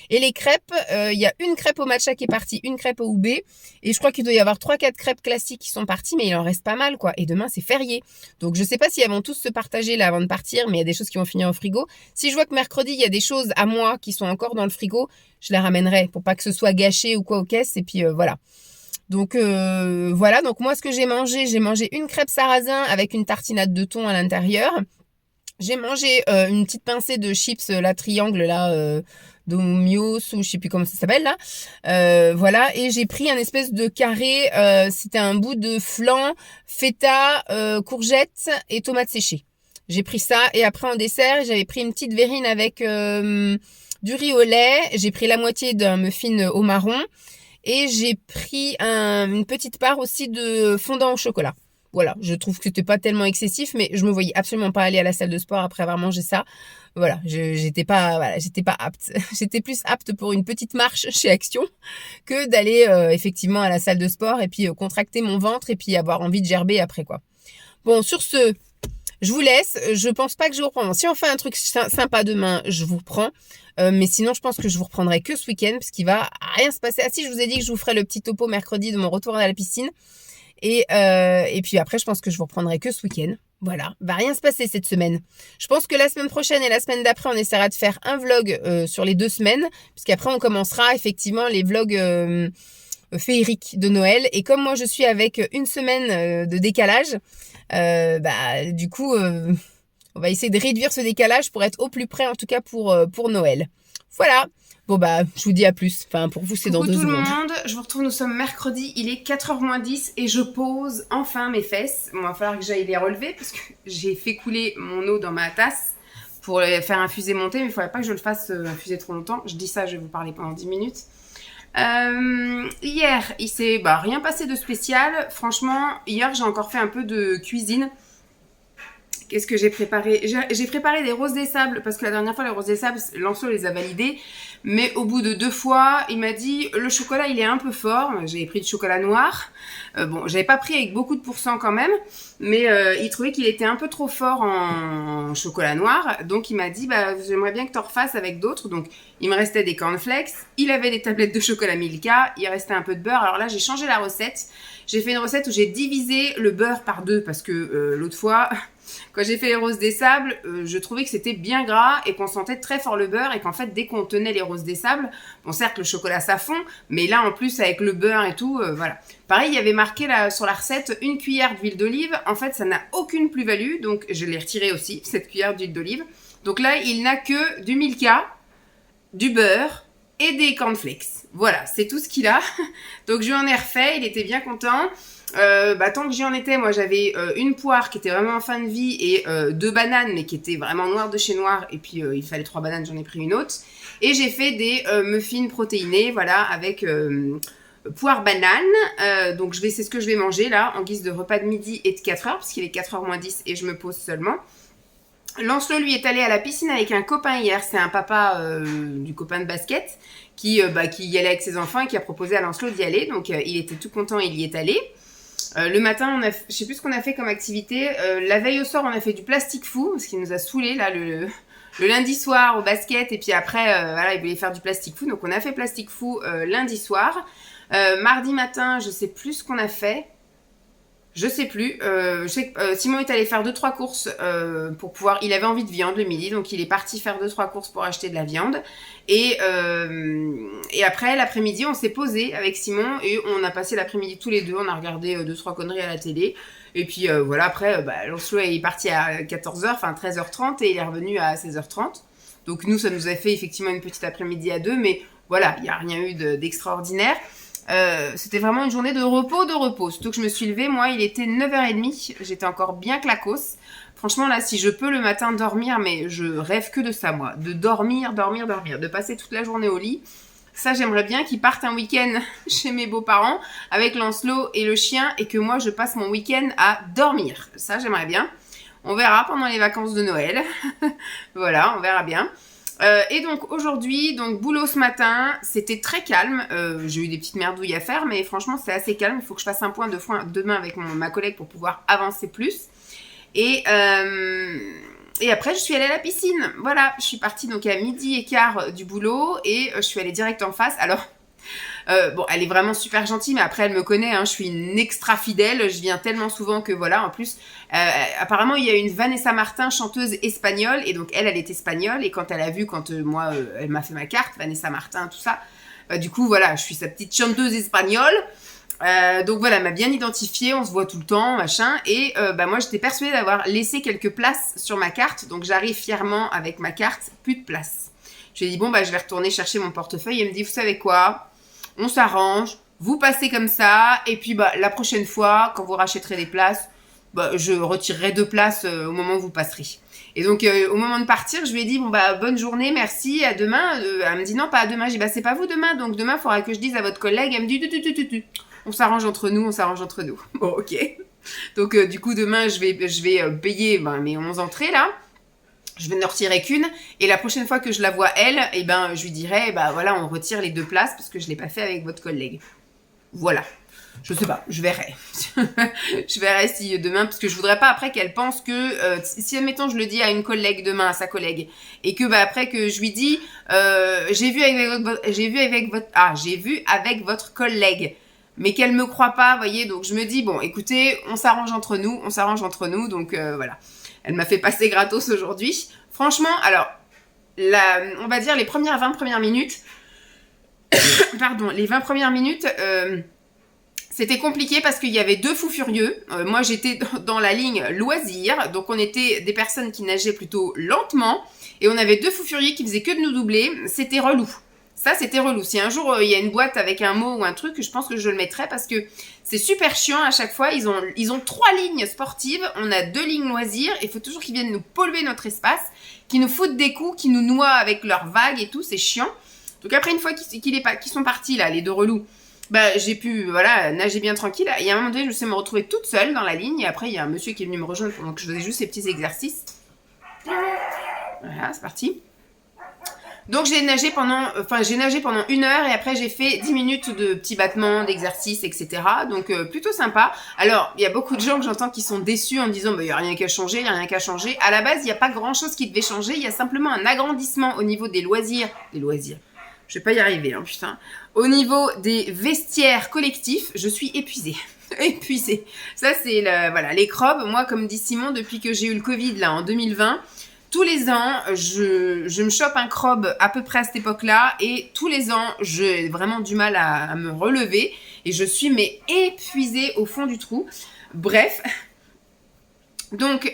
et les crêpes, il y a une crêpe au matcha qui est partie, une crêpe au houbé, et je crois qu'il doit y avoir 3-4 crêpes classiques qui sont parties, mais il en reste pas mal, quoi, et demain c'est férié, donc je sais pas si elles vont tous se partager là avant de partir, mais il y a des choses qui vont finir au frigo. Si je vois que mercredi il y a des choses à moi qui sont encore dans le frigo, je les ramènerai, pour pas que ce soit gâché ou quoi aux caisses, et puis voilà. Donc voilà, donc moi ce que j'ai mangé une crêpe sarrasin avec une tartinade de thon à l'intérieur. J'ai mangé une petite pincée de chips, la triangle là, Domios ou je sais plus comment ça s'appelle là. Voilà, et j'ai pris un espèce de carré, c'était un bout de flan, feta, courgettes et tomates séchées. J'ai pris ça et après en dessert, j'avais pris une petite verrine avec du riz au lait. J'ai pris la moitié d'un muffin au marron. Et j'ai pris une petite part aussi de fondant au chocolat. Voilà, je trouve que c'était pas tellement excessif, mais je me voyais absolument pas aller à la salle de sport après avoir mangé ça. Voilà, j'étais pas apte. J'étais plus apte pour une petite marche chez Action que d'aller effectivement à la salle de sport et puis contracter mon ventre et puis avoir envie de gerber après quoi. Bon, sur ce, je vous laisse. Je pense pas que je vous reprends. Si on fait un truc sympa demain, je vous reprends. Mais sinon, je pense que je vous reprendrai que ce week-end parce qu'il va rien se passer. Ah si, je vous ai dit que je vous ferai le petit topo mercredi de mon retour à la piscine. Et puis après, je pense que je vous reprendrai que ce week-end. Voilà, va rien se passer cette semaine. Je pense que la semaine prochaine et la semaine d'après, on essaiera de faire un vlog sur les 2 semaines. Puisqu'après, on commencera effectivement les vlogs féeriques de Noël. Et comme moi, je suis avec une semaine de décalage, du coup... on va essayer de réduire ce décalage pour être au plus près, en tout cas pour Noël. Voilà. Bon je vous dis à plus. Enfin, pour vous, c'est dans 2 secondes. Coucou tout le monde, je vous retrouve, nous sommes mercredi, il est 4h moins 10 et je pose enfin mes fesses. Bon, il va falloir que j'aille les relever parce que j'ai fait couler mon eau dans ma tasse pour faire infuser mon thé, mais il ne faudrait pas que je le fasse infuser trop longtemps. Je dis ça, je vais vous parler pendant 10 minutes. Hier, il s'est rien passé de spécial. Franchement, hier, j'ai encore fait un peu de cuisine. Qu'est-ce que j'ai préparé? J'ai préparé des roses des sables parce que la dernière fois, les roses des sables, Lancelot les a validées. Mais au bout de 2 fois, il m'a dit le chocolat il est un peu fort. J'ai pris du chocolat noir. Bon, j'avais pas pris avec beaucoup de pourcents quand même. Mais il trouvait qu'il était un peu trop fort en chocolat noir. Donc il m'a dit bah, j'aimerais bien que tu en refasses avec d'autres. Donc il me restait des cornflakes. Il avait des tablettes de chocolat Milka. Il restait un peu de beurre. Alors là, j'ai changé la recette. J'ai fait une recette où j'ai divisé le beurre par 2 parce que l'autre fois, quand j'ai fait les roses des sables, je trouvais que c'était bien gras et qu'on sentait très fort le beurre et qu'en fait, dès qu'on tenait les roses des sables, bon certes le chocolat ça fond, mais là en plus avec le beurre et tout, voilà. Pareil, il y avait marqué là, sur la recette 1 cuillère d'huile d'olive. En fait, ça n'a aucune plus-value, donc je l'ai retiré aussi, cette cuillère d'huile d'olive. Donc là, il n'a que du Milka, du beurre et des cornflakes. Voilà, c'est tout ce qu'il a. Donc je lui en ai refait, il était bien content. Tant que j'y en étais, moi j'avais une poire qui était vraiment en fin de vie et 2 bananes mais qui étaient vraiment noires de chez noir. Et puis il fallait 3 bananes, j'en ai pris une autre. Et j'ai fait des muffins protéinés, voilà, avec poire banane. Donc c'est ce que je vais manger là en guise de repas de midi et de 4h parce qu'il est 4h moins 10 et je me pose seulement. Lancelot, lui, est allé à la piscine avec un copain hier. C'est un papa du copain de basket qui y allait avec ses enfants et qui a proposé à Lancelot d'y aller. Donc, il était tout content, il y est allé. Le matin, je sais plus ce qu'on a fait comme activité. La veille au soir, on a fait du plastique fou parce qu'il nous a saoulés là, le lundi soir au basket. Et puis après, voilà, il voulait faire du plastique fou. Donc, on a fait plastique fou lundi soir. Mardi matin, je sais plus ce qu'on a fait. Je sais plus. Je sais que Simon est allé faire 2-3 courses pour pouvoir. Il avait envie de viande le midi, donc il est parti faire 2-3 courses pour acheter de la viande. Et après, l'après-midi, on s'est posé avec Simon et on a passé l'après-midi tous les deux. On a regardé 2-3 conneries à la télé. Et puis voilà, après, Lancelot est parti à 14h, enfin 13h30 et il est revenu à 16h30. Donc nous, ça nous a fait effectivement une petite après-midi à deux, mais voilà, il n'y a rien eu d'extraordinaire. C'était vraiment une journée de repos. Surtout que je me suis levée, moi il était 9h30, j'étais encore bien clacos. Franchement là, si je peux le matin dormir, mais je rêve que de ça moi, de dormir, de passer toute la journée au lit. Ça j'aimerais bien qu'ils partent un week-end chez mes beaux-parents avec Lancelot et le chien et que moi je passe mon week-end à dormir. Ça j'aimerais bien. On verra pendant les vacances de Noël. Voilà, on verra bien. Et donc aujourd'hui, donc boulot ce matin, c'était très calme. J'ai eu des petites merdouilles à faire, mais franchement c'est assez calme. Il faut que je fasse un point demain avec ma collègue pour pouvoir avancer plus. Et après je suis allée à la piscine. Voilà, je suis partie donc à 12h15 du boulot et je suis allée direct en face. Alors bon, elle est vraiment super gentille, mais après elle me connaît, hein, je suis une extra fidèle, je viens tellement souvent que voilà, en plus, apparemment il y a une Vanessa Martin, chanteuse espagnole, et donc elle est espagnole, et quand elle a vu, moi, elle m'a fait ma carte, Vanessa Martin, tout ça, du coup voilà, je suis sa petite chanteuse espagnole, donc voilà, elle m'a bien identifiée, on se voit tout le temps, machin, et moi j'étais persuadée d'avoir laissé quelques places sur ma carte, donc j'arrive fièrement avec ma carte, plus de place. Je lui ai dit, bon, je vais retourner chercher mon portefeuille, elle me dit, vous savez quoi ? On s'arrange, vous passez comme ça, et puis la prochaine fois, quand vous rachèterez des places, je retirerai 2 places au moment où vous passerez. Et donc, au moment de partir, je lui ai dit, bonne journée, merci, à demain. Elle me dit, non, pas à demain. J'ai dit, c'est pas vous demain, donc demain, il faudra que je dise à votre collègue. Elle me dit, on s'arrange entre nous. Bon, ok. Donc, du coup, demain, je vais payer mes 11 entrées, là. Je vais ne retirer qu'une. Et la prochaine fois que je la vois, elle, je lui dirai, voilà, on retire les 2 places parce que je ne l'ai pas fait avec votre collègue. Voilà. Je sais pas, je verrai. Je verrai si demain, parce que je voudrais pas après qu'elle pense que, si admettons je le dis à une collègue demain, à sa collègue, et que après que je lui dis, j'ai vu avec votre collègue, mais qu'elle me croit pas, voyez, donc je me dis, bon, écoutez, on s'arrange entre nous, donc voilà. Elle m'a fait passer gratos aujourd'hui. Franchement, alors, on va dire les 20 premières minutes, c'était compliqué parce qu'il y avait 2 fous furieux. Moi, j'étais dans la ligne loisir, donc on était des personnes qui nageaient plutôt lentement, et on avait 2 fous furieux qui faisaient que de nous doubler. C'était relou. Ça, c'était relou. Si un jour, il y a une boîte avec un mot ou un truc, je pense que je le mettrai parce que c'est super chiant à chaque fois. Ils ont 3 lignes sportives, on a 2 lignes loisirs. Il faut toujours qu'ils viennent nous polluer notre espace, qu'ils nous foutent des coups, qu'ils nous noient avec leurs vagues et tout. C'est chiant. Donc après, une fois qu'ils sont partis, là, les 2 relous, Bah, j'ai pu, voilà, nager bien tranquille. Et à un moment donné, je me suis me retrouver toute seule dans la ligne. Et après, il y a un monsieur qui est venu me rejoindre pendant que je faisais juste ces petits exercices. Voilà, c'est parti. Donc j'ai nagé pendant 1 heure et après j'ai fait 10 minutes de petits battements, d'exercices, etc. Donc plutôt sympa. Alors il y a beaucoup de gens que j'entends qui sont déçus en disant bah, il n'y a rien qu'à changer, il n'y a rien qu'à changer. À la base il n'y a pas grand chose qui devait changer, il y a simplement un agrandissement au niveau des loisirs. Des loisirs. Je vais pas y arriver, hein, putain. Au niveau des vestiaires collectifs, je suis épuisée. Épuisée. Ça c'est voilà, les crobes. Moi comme dit Simon, depuis que j'ai eu le Covid là en 2020, tous les ans, je me chope un crobe à peu près à cette époque-là et tous les ans, j'ai vraiment du mal à me relever et je suis mais épuisée au fond du trou. Bref, donc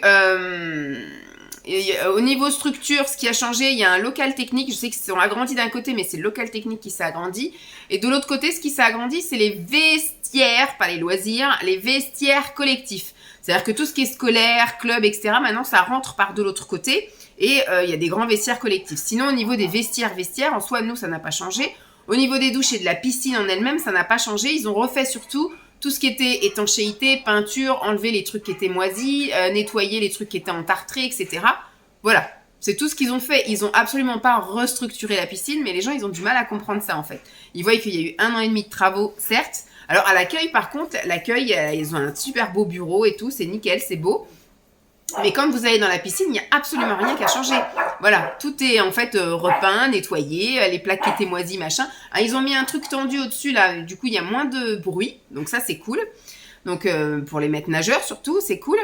au niveau structure, ce qui a changé, il y a un local technique. Je sais qu'ils sont agrandis d'un côté, mais c'est le local technique qui s'est agrandi. Et de l'autre côté, ce qui s'est agrandi, c'est les vestiaires, pas les loisirs, les vestiaires collectifs. C'est-à-dire que tout ce qui est scolaire, club, etc., maintenant, ça rentre par de l'autre côté. Et il y a des grands vestiaires collectifs. Sinon, au niveau des vestiaires, en soi, nous, ça n'a pas changé. Au niveau des douches et de la piscine en elle-même, ça n'a pas changé. Ils ont refait surtout tout ce qui était étanchéité, peinture, enlever les trucs qui étaient moisis, nettoyer les trucs qui étaient entartrés, etc. Voilà. C'est tout ce qu'ils ont fait. Ils ont absolument pas restructuré la piscine, mais les gens, ils ont du mal à comprendre ça, en fait. Ils voient qu'il y a eu 1 an et demi de travaux, certes. Alors, à l'accueil, par contre, ils ont un super beau bureau et tout, c'est nickel, c'est beau. Mais quand vous allez dans la piscine, il n'y a absolument rien qu'à changer. Voilà, tout est en fait repeint, nettoyé, les plaques qui étaient moisies, machin. Ah, ils ont mis un truc tendu au-dessus, là, du coup, il y a moins de bruit, donc ça, c'est cool. Donc, pour les maîtres nageurs, surtout, c'est cool.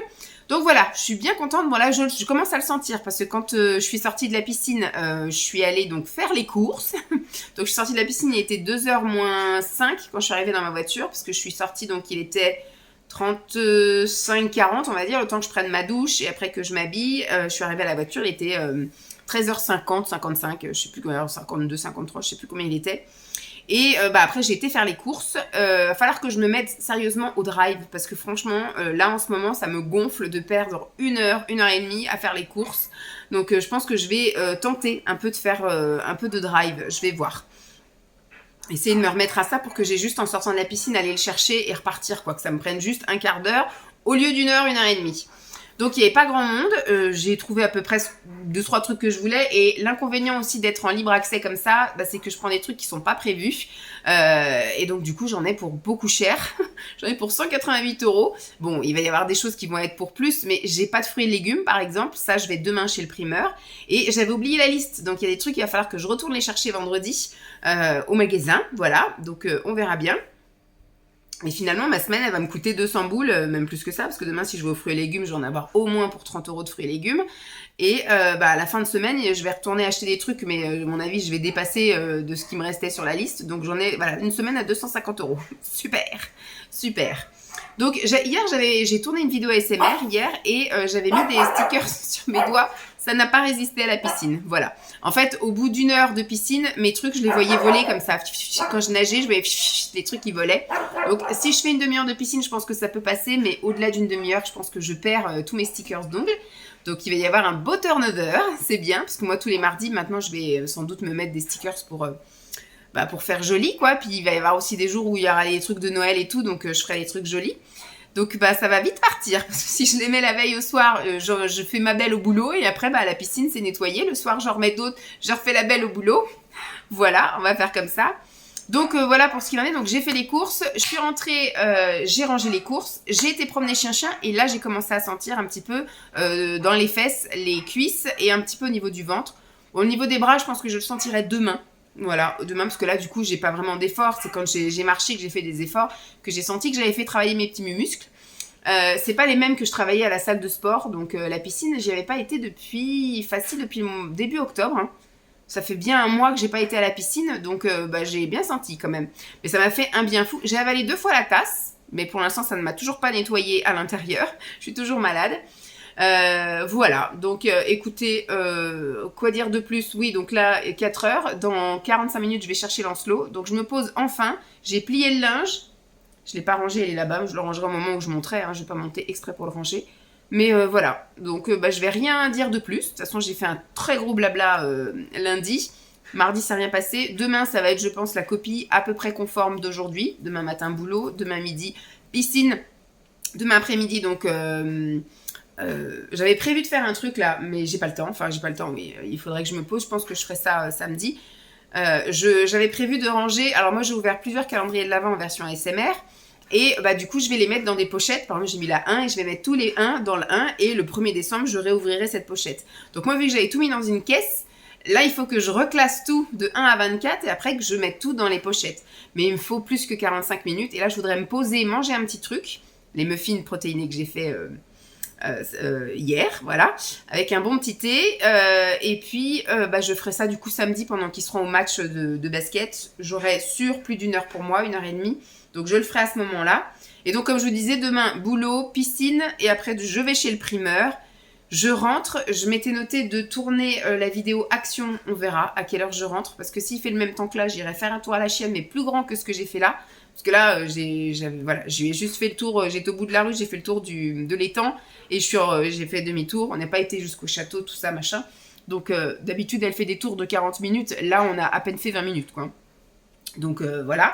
Donc voilà, je suis bien contente. Bon là, je commence à le sentir parce que quand je suis sortie de la piscine, je suis allée donc faire les courses. Donc je suis sortie de la piscine, il était 2h moins 5 quand je suis arrivée dans ma voiture parce que je suis sortie, donc il était 35-40 on va dire, le temps que je prenne ma douche et après que je m'habille. Je suis arrivée à la voiture, il était 13h50, 55, je sais plus combien, 52, 53, je sais plus combien il était. Et après j'ai été faire les courses. Va falloir que je me mette sérieusement au drive parce que franchement là en ce moment ça me gonfle de perdre 1 heure et demie à faire les courses. Donc je pense que je vais tenter un peu de faire un peu de drive. Je vais voir. Essayer de me remettre à ça pour que j'ai juste en sortant de la piscine aller le chercher et repartir quoi. Que ça me prenne juste un quart d'heure au lieu d'1 heure, 1 heure et demie. Donc il n'y avait pas grand monde, j'ai trouvé à peu près 2-3 trucs que je voulais et l'inconvénient aussi d'être en libre accès comme ça, c'est que je prends des trucs qui sont pas prévus et donc du coup j'en ai pour beaucoup cher, j'en ai pour 188 €. Bon, il va y avoir des choses qui vont être pour plus, mais j'ai pas de fruits et légumes par exemple, ça je vais demain chez le primeur et j'avais oublié la liste, donc il y a des trucs il va falloir que je retourne les chercher vendredi au magasin, voilà, donc on verra bien. Et finalement, ma semaine, elle va me coûter 200 boules, même plus que ça, parce que demain, si je vais aux fruits et légumes, je vais en avoir au moins pour 30 € de fruits et légumes. Et à la fin de semaine, je vais retourner acheter des trucs, mais à mon avis, je vais dépasser de ce qui me restait sur la liste. Donc j'en ai, voilà, une semaine à 250 €. Super, super. Donc hier, j'ai tourné une vidéo ASMR hier et j'avais mis des stickers sur mes doigts. Ça n'a pas résisté à la piscine, voilà. En fait, au bout d'1 heure de piscine, mes trucs, je les voyais voler comme ça. Quand je nageais, je voyais les trucs qui volaient. Donc, si je fais une demi-heure de piscine, je pense que ça peut passer. Mais au-delà d'une demi-heure, je pense que je perds tous mes stickers d'ongles. Donc, il va y avoir un beau turnover. C'est bien, parce que moi, tous les mardis, maintenant, je vais sans doute me mettre des stickers pour faire joli, quoi. Puis, il va y avoir aussi des jours où il y aura les trucs de Noël et tout. Donc, je ferai les trucs jolis. Donc ça va vite partir, parce que si je les mets la veille au soir, je fais ma belle au boulot, et après la piscine c'est nettoyé, le soir j'en remets d'autres, je refais la belle au boulot, voilà, on va faire comme ça. Donc voilà pour ce qu'il en est, donc j'ai fait les courses, je suis rentrée, j'ai rangé les courses, j'ai été promener chien-chien, et là j'ai commencé à sentir un petit peu dans les fesses, les cuisses, et un petit peu au niveau du ventre. Au niveau des bras, je pense que je le sentirai demain. Voilà, demain parce que là du coup j'ai pas vraiment d'efforts, c'est quand j'ai marché que j'ai fait des efforts que j'ai senti que j'avais fait travailler mes petits muscles. C'est pas les mêmes que je travaillais à la salle de sport, donc la piscine j'y avais pas été depuis début octobre, hein. Ça fait bien 1 mois que j'ai pas été à la piscine, donc j'ai bien senti quand même. Mais ça m'a fait un bien fou. J'ai avalé 2 fois la tasse, mais pour l'instant ça ne m'a toujours pas nettoyé à l'intérieur, je suis toujours malade. Voilà, donc écoutez, quoi dire de plus? Oui, donc là 4 heures, dans 45 minutes je vais chercher Lancelot, donc je me pose enfin, j'ai plié le linge, je l'ai pas rangé, il est là-bas, je le rangerai au moment où je monterai, hein, je vais pas monter exprès pour le ranger, mais voilà, donc je vais rien dire de plus, de toute façon j'ai fait un très gros blabla lundi, Mardi, ça n'a rien passé. Demain, ça va être, je pense, la copie à peu près conforme d'aujourd'hui. Demain matin, boulot. Demain midi, piscine. Demain après-midi, donc... j'avais prévu de faire un truc là, mais j'ai pas le temps. Enfin, j'ai pas le temps, mais il faudrait que je me pose. Je pense que je ferai ça samedi. J'avais prévu de ranger. Alors moi, j'ai ouvert plusieurs calendriers de l'Avent en version ASMR. Et bah, du coup, je vais les mettre dans des pochettes. Par exemple, j'ai mis la 1 et je vais mettre tous les 1 dans le 1. Et le 1er décembre, je réouvrirai cette pochette. Donc moi, vu que j'avais tout mis dans une caisse, là, il faut que je reclasse tout de 1 à 24 et après que je mette tout dans les pochettes. Mais il me faut plus que 45 minutes. Et là, je voudrais me poser, manger un petit truc. Les muffins protéinés que j'ai fait... hier, voilà, avec un bon petit thé. Et puis, bah, je ferai ça du coup samedi pendant qu'ils seront au match de basket. J'aurai plus d'1 heure pour moi, 1h30. Donc, je le ferai à ce moment-là. Et donc, comme je vous disais, demain, boulot, piscine. Et après, je vais chez le primeur. Je rentre. Je m'étais noté de tourner la vidéo action. On verra à quelle heure je rentre. Parce que s'il fait le même temps que là, j'irai faire un tour à la chienne, mais plus grand que ce que j'ai fait là. Parce que là, j'ai juste fait le tour, j'étais au bout de la rue, j'ai fait le tour de l'étang et j'ai fait demi-tour. On n'a pas été jusqu'au château, tout ça, machin. Donc, d'habitude, elle fait des tours de 40 minutes. Là, on a à peine fait 20 minutes, quoi. Donc, voilà.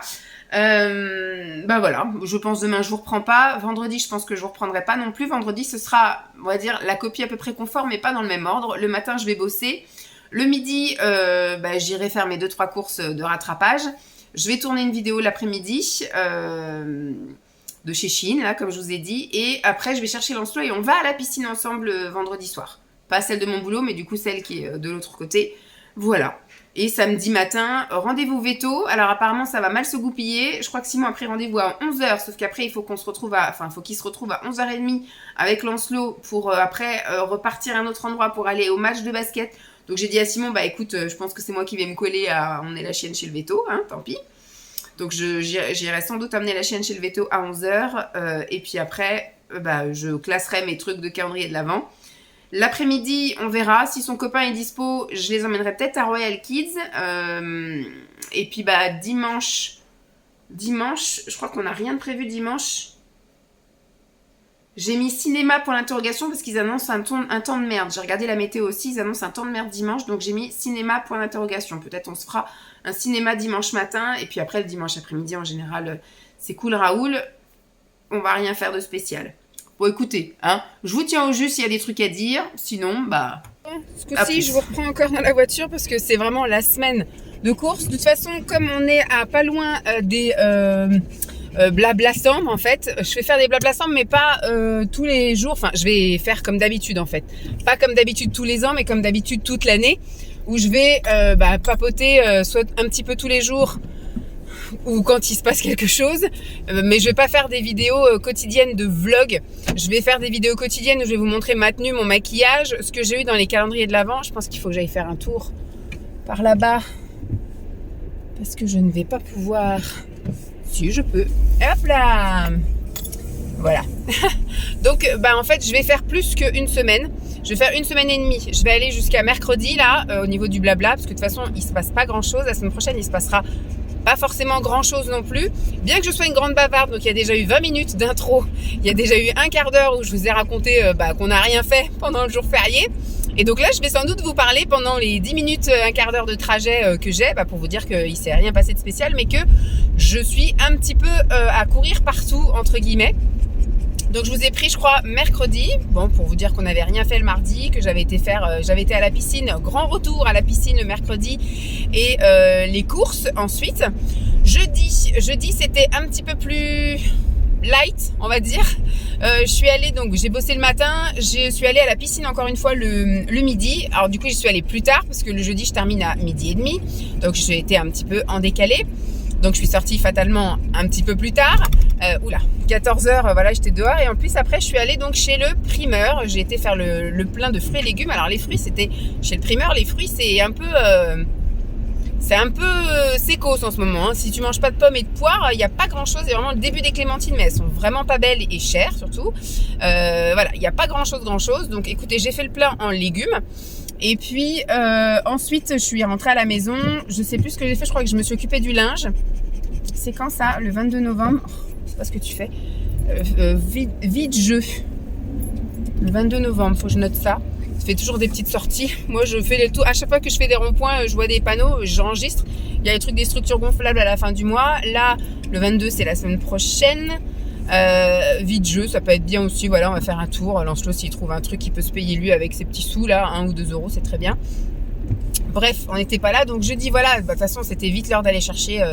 Bah voilà, je pense demain, je vous reprends pas. Vendredi, je pense que je vous reprendrai pas non plus. Vendredi, ce sera, on va dire, la copie à peu près conforme, mais pas dans le même ordre. Le matin, je vais bosser. Le midi, bah, j'irai faire mes 2-3 courses de rattrapage. Je vais tourner une vidéo l'après-midi de chez Shein, là, comme je vous ai dit. Et après, je vais chercher Lancelot et on va à la piscine ensemble vendredi soir. Pas celle de mon boulot, mais du coup celle qui est de l'autre côté. Voilà. Et samedi matin, rendez-vous veto. Alors apparemment, ça va mal se goupiller. Je crois que Simon a pris rendez-vous à 11h. Sauf qu'après, il faut qu'il se retrouve à 11h30 avec Lancelot pour après repartir à un autre endroit pour aller au match de basket. Donc j'ai dit à Simon, bah écoute, je pense que c'est moi qui vais me coller à emmener la chienne chez le veto, hein, tant pis. Donc j'irai sans doute amener la chienne chez le veto à 11h. Et puis après, bah, je classerai mes trucs de calendrier de l'Avent. L'après-midi, on verra. Si son copain est dispo, je les emmènerai peut-être à Royal Kids. Et puis bah dimanche, je crois qu'on n'a rien de prévu dimanche. J'ai mis cinéma pour l'interrogation parce qu'ils annoncent un temps de merde. J'ai regardé la météo aussi, ils annoncent un temps de merde dimanche. Donc j'ai mis cinéma pour l'interrogation. Peut-être on se fera un cinéma dimanche matin. Et puis après le dimanche après-midi en général, c'est cool Raoul. On va rien faire de spécial. Bon écoutez, hein, je vous tiens au jus s'il y a des trucs à dire. Sinon, bah... Ce coup-ci, je vous reprends encore dans la voiture parce que c'est vraiment la semaine de course. De toute façon, comme on est à pas loin des... blabla Samb en fait, je vais faire des blabla Samb mais pas tous les jours, enfin je vais faire comme d'habitude en fait, pas comme d'habitude tous les ans mais comme d'habitude toute l'année où je vais papoter soit un petit peu tous les jours ou quand il se passe quelque chose, mais je vais pas faire des vidéos quotidiennes de vlog, je vais faire des vidéos quotidiennes où je vais vous montrer ma tenue, mon maquillage, ce que j'ai eu dans les calendriers de l'Avent. Je pense qu'il faut que j'aille faire un tour par là-bas parce que je ne vais pas pouvoir... Si, je peux. Hop là. Voilà. Donc, en fait, je vais faire plus qu'une semaine. Je vais faire 1 semaine et demie. Je vais aller jusqu'à mercredi, là, au niveau du blabla, parce que de toute façon, il se passe pas grand-chose. La semaine prochaine, il se passera pas forcément grand-chose non plus. Bien que je sois une grande bavarde, donc il y a déjà eu 20 minutes d'intro. Il y a déjà eu un quart d'heure où je vous ai raconté qu'on n'a rien fait pendant le jour férié. Et donc là, je vais sans doute vous parler pendant les 10 minutes, un quart d'heure de trajet que j'ai, pour vous dire qu'il ne s'est rien passé de spécial, mais que je suis un petit peu à courir partout, entre guillemets. Donc je vous ai pris, je crois, mercredi, bon, pour vous dire qu'on n'avait rien fait le mardi, que j'avais été à la piscine, grand retour à la piscine le mercredi, et les courses ensuite. Jeudi, c'était un petit peu plus... light, on va dire. Je suis allée, donc j'ai bossé le matin, je suis allée à la piscine encore une fois le midi. Alors du coup, j'y suis allée plus tard parce que le jeudi, je termine à 12h30. Donc j'ai été un petit peu en décalé. Donc je suis sortie fatalement un petit peu plus tard. 14h, voilà, j'étais dehors. Et en plus, après, je suis allée donc chez le primeur. J'ai été faire le plein de fruits et légumes. Alors les fruits, c'était chez le primeur. Les fruits, c'est un peu... sécos en ce moment, hein. Si tu manges pas de pommes et de poires, il n'y a pas grand chose. C'est vraiment le début des clémentines, mais elles sont vraiment pas belles et chères surtout. Voilà, il n'y a pas grand chose. Donc écoutez, j'ai fait le plein en légumes. Et puis ensuite, je suis rentrée à la maison. Je sais plus ce que j'ai fait, je crois que je me suis occupée du linge. C'est quand ça? Le 22 novembre. Je sais pas ce que tu fais. Vide jeu. Le 22 novembre, faut que je note ça. De toute fais toujours des petites sorties. Moi, je fais les tours. À chaque fois que je fais des ronds-points, je vois des panneaux, j'enregistre. Il y a les trucs des structures gonflables à la fin du mois. Là, le 22, c'est la semaine prochaine. Vite jeu, ça peut être bien aussi. Voilà, on va faire un tour. Lancelot, s'il trouve un truc, il peut se payer lui avec ses petits sous là, 1 ou 2 euros, c'est très bien. Bref, on n'était pas là, donc je dis voilà, de toute façon c'était vite l'heure d'aller chercher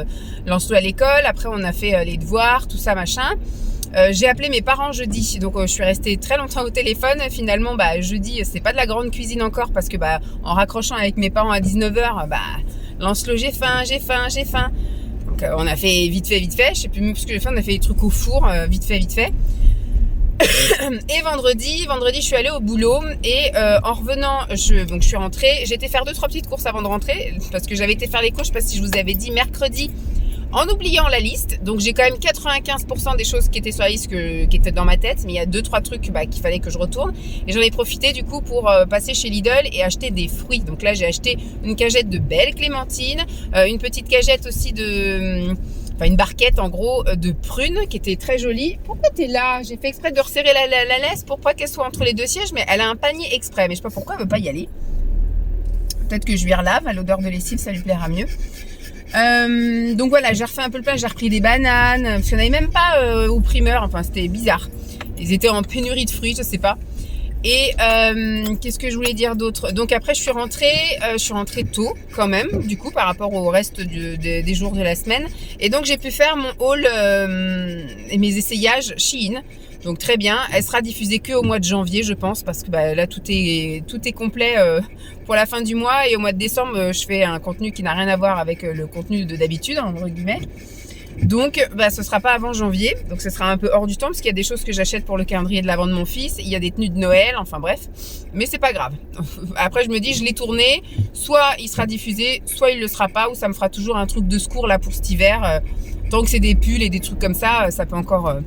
Lancelot à l'école. Après on a fait les devoirs, tout ça machin. J'ai appelé mes parents jeudi, donc je suis restée très longtemps au téléphone. Finalement, jeudi, c'est pas de la grande cuisine encore parce que en raccrochant avec mes parents à 19h, Lancelot, j'ai faim. Donc on a fait vite fait. Je sais plus même ce que j'ai fait, on a fait des trucs au four, vite fait. Et vendredi, je suis allée au boulot et en revenant, je suis rentrée. J'ai été faire 2-3 petites courses avant de rentrer parce que j'avais été faire les courses, je sais pas si je vous avais dit, mercredi, en oubliant la liste. Donc j'ai quand même 95% des choses qui étaient sur la liste qui étaient dans ma tête, mais il y a 2-3 trucs qu'il fallait que je retourne. Et j'en ai profité du coup pour passer chez Lidl et acheter des fruits. Donc là j'ai acheté une cagette de belles clémentines, une petite cagette aussi une barquette en gros de prunes qui était très jolie. Pourquoi t'es là? J'ai fait exprès de resserrer la laisse pour pas qu'elle soit entre les deux sièges, mais elle a un panier exprès. Mais je sais pas pourquoi elle veut pas y aller. Peut-être que je lui relave, à l'odeur de lessive, ça lui plaira mieux. Donc voilà, j'ai refait un peu le plat, j'ai repris des bananes, parce qu'il n'y en avait même pas au primeur, enfin c'était bizarre. Ils étaient en pénurie de fruits, je sais pas. Et qu'est-ce que je voulais dire d'autre? Donc après je suis rentrée tôt quand même, du coup par rapport au reste des jours de la semaine. Et donc j'ai pu faire mon haul et mes essayages Shein. Donc très bien, elle sera diffusée que au mois de janvier je pense, parce que là tout est complet pour la fin du mois. Et au mois de décembre je fais un contenu qui n'a rien à voir avec le contenu de d'habitude entre guillemets. Donc ce sera pas avant janvier, donc ce sera un peu hors du temps parce qu'il y a des choses que j'achète pour le calendrier de l'avant de mon fils, il y a des tenues de Noël, enfin bref, mais c'est pas grave. Après je me dis je l'ai tourné, soit il sera diffusé, soit il le sera pas, ou ça me fera toujours un truc de secours là pour cet hiver. Tant que c'est des pulls et des trucs comme ça, ça peut encore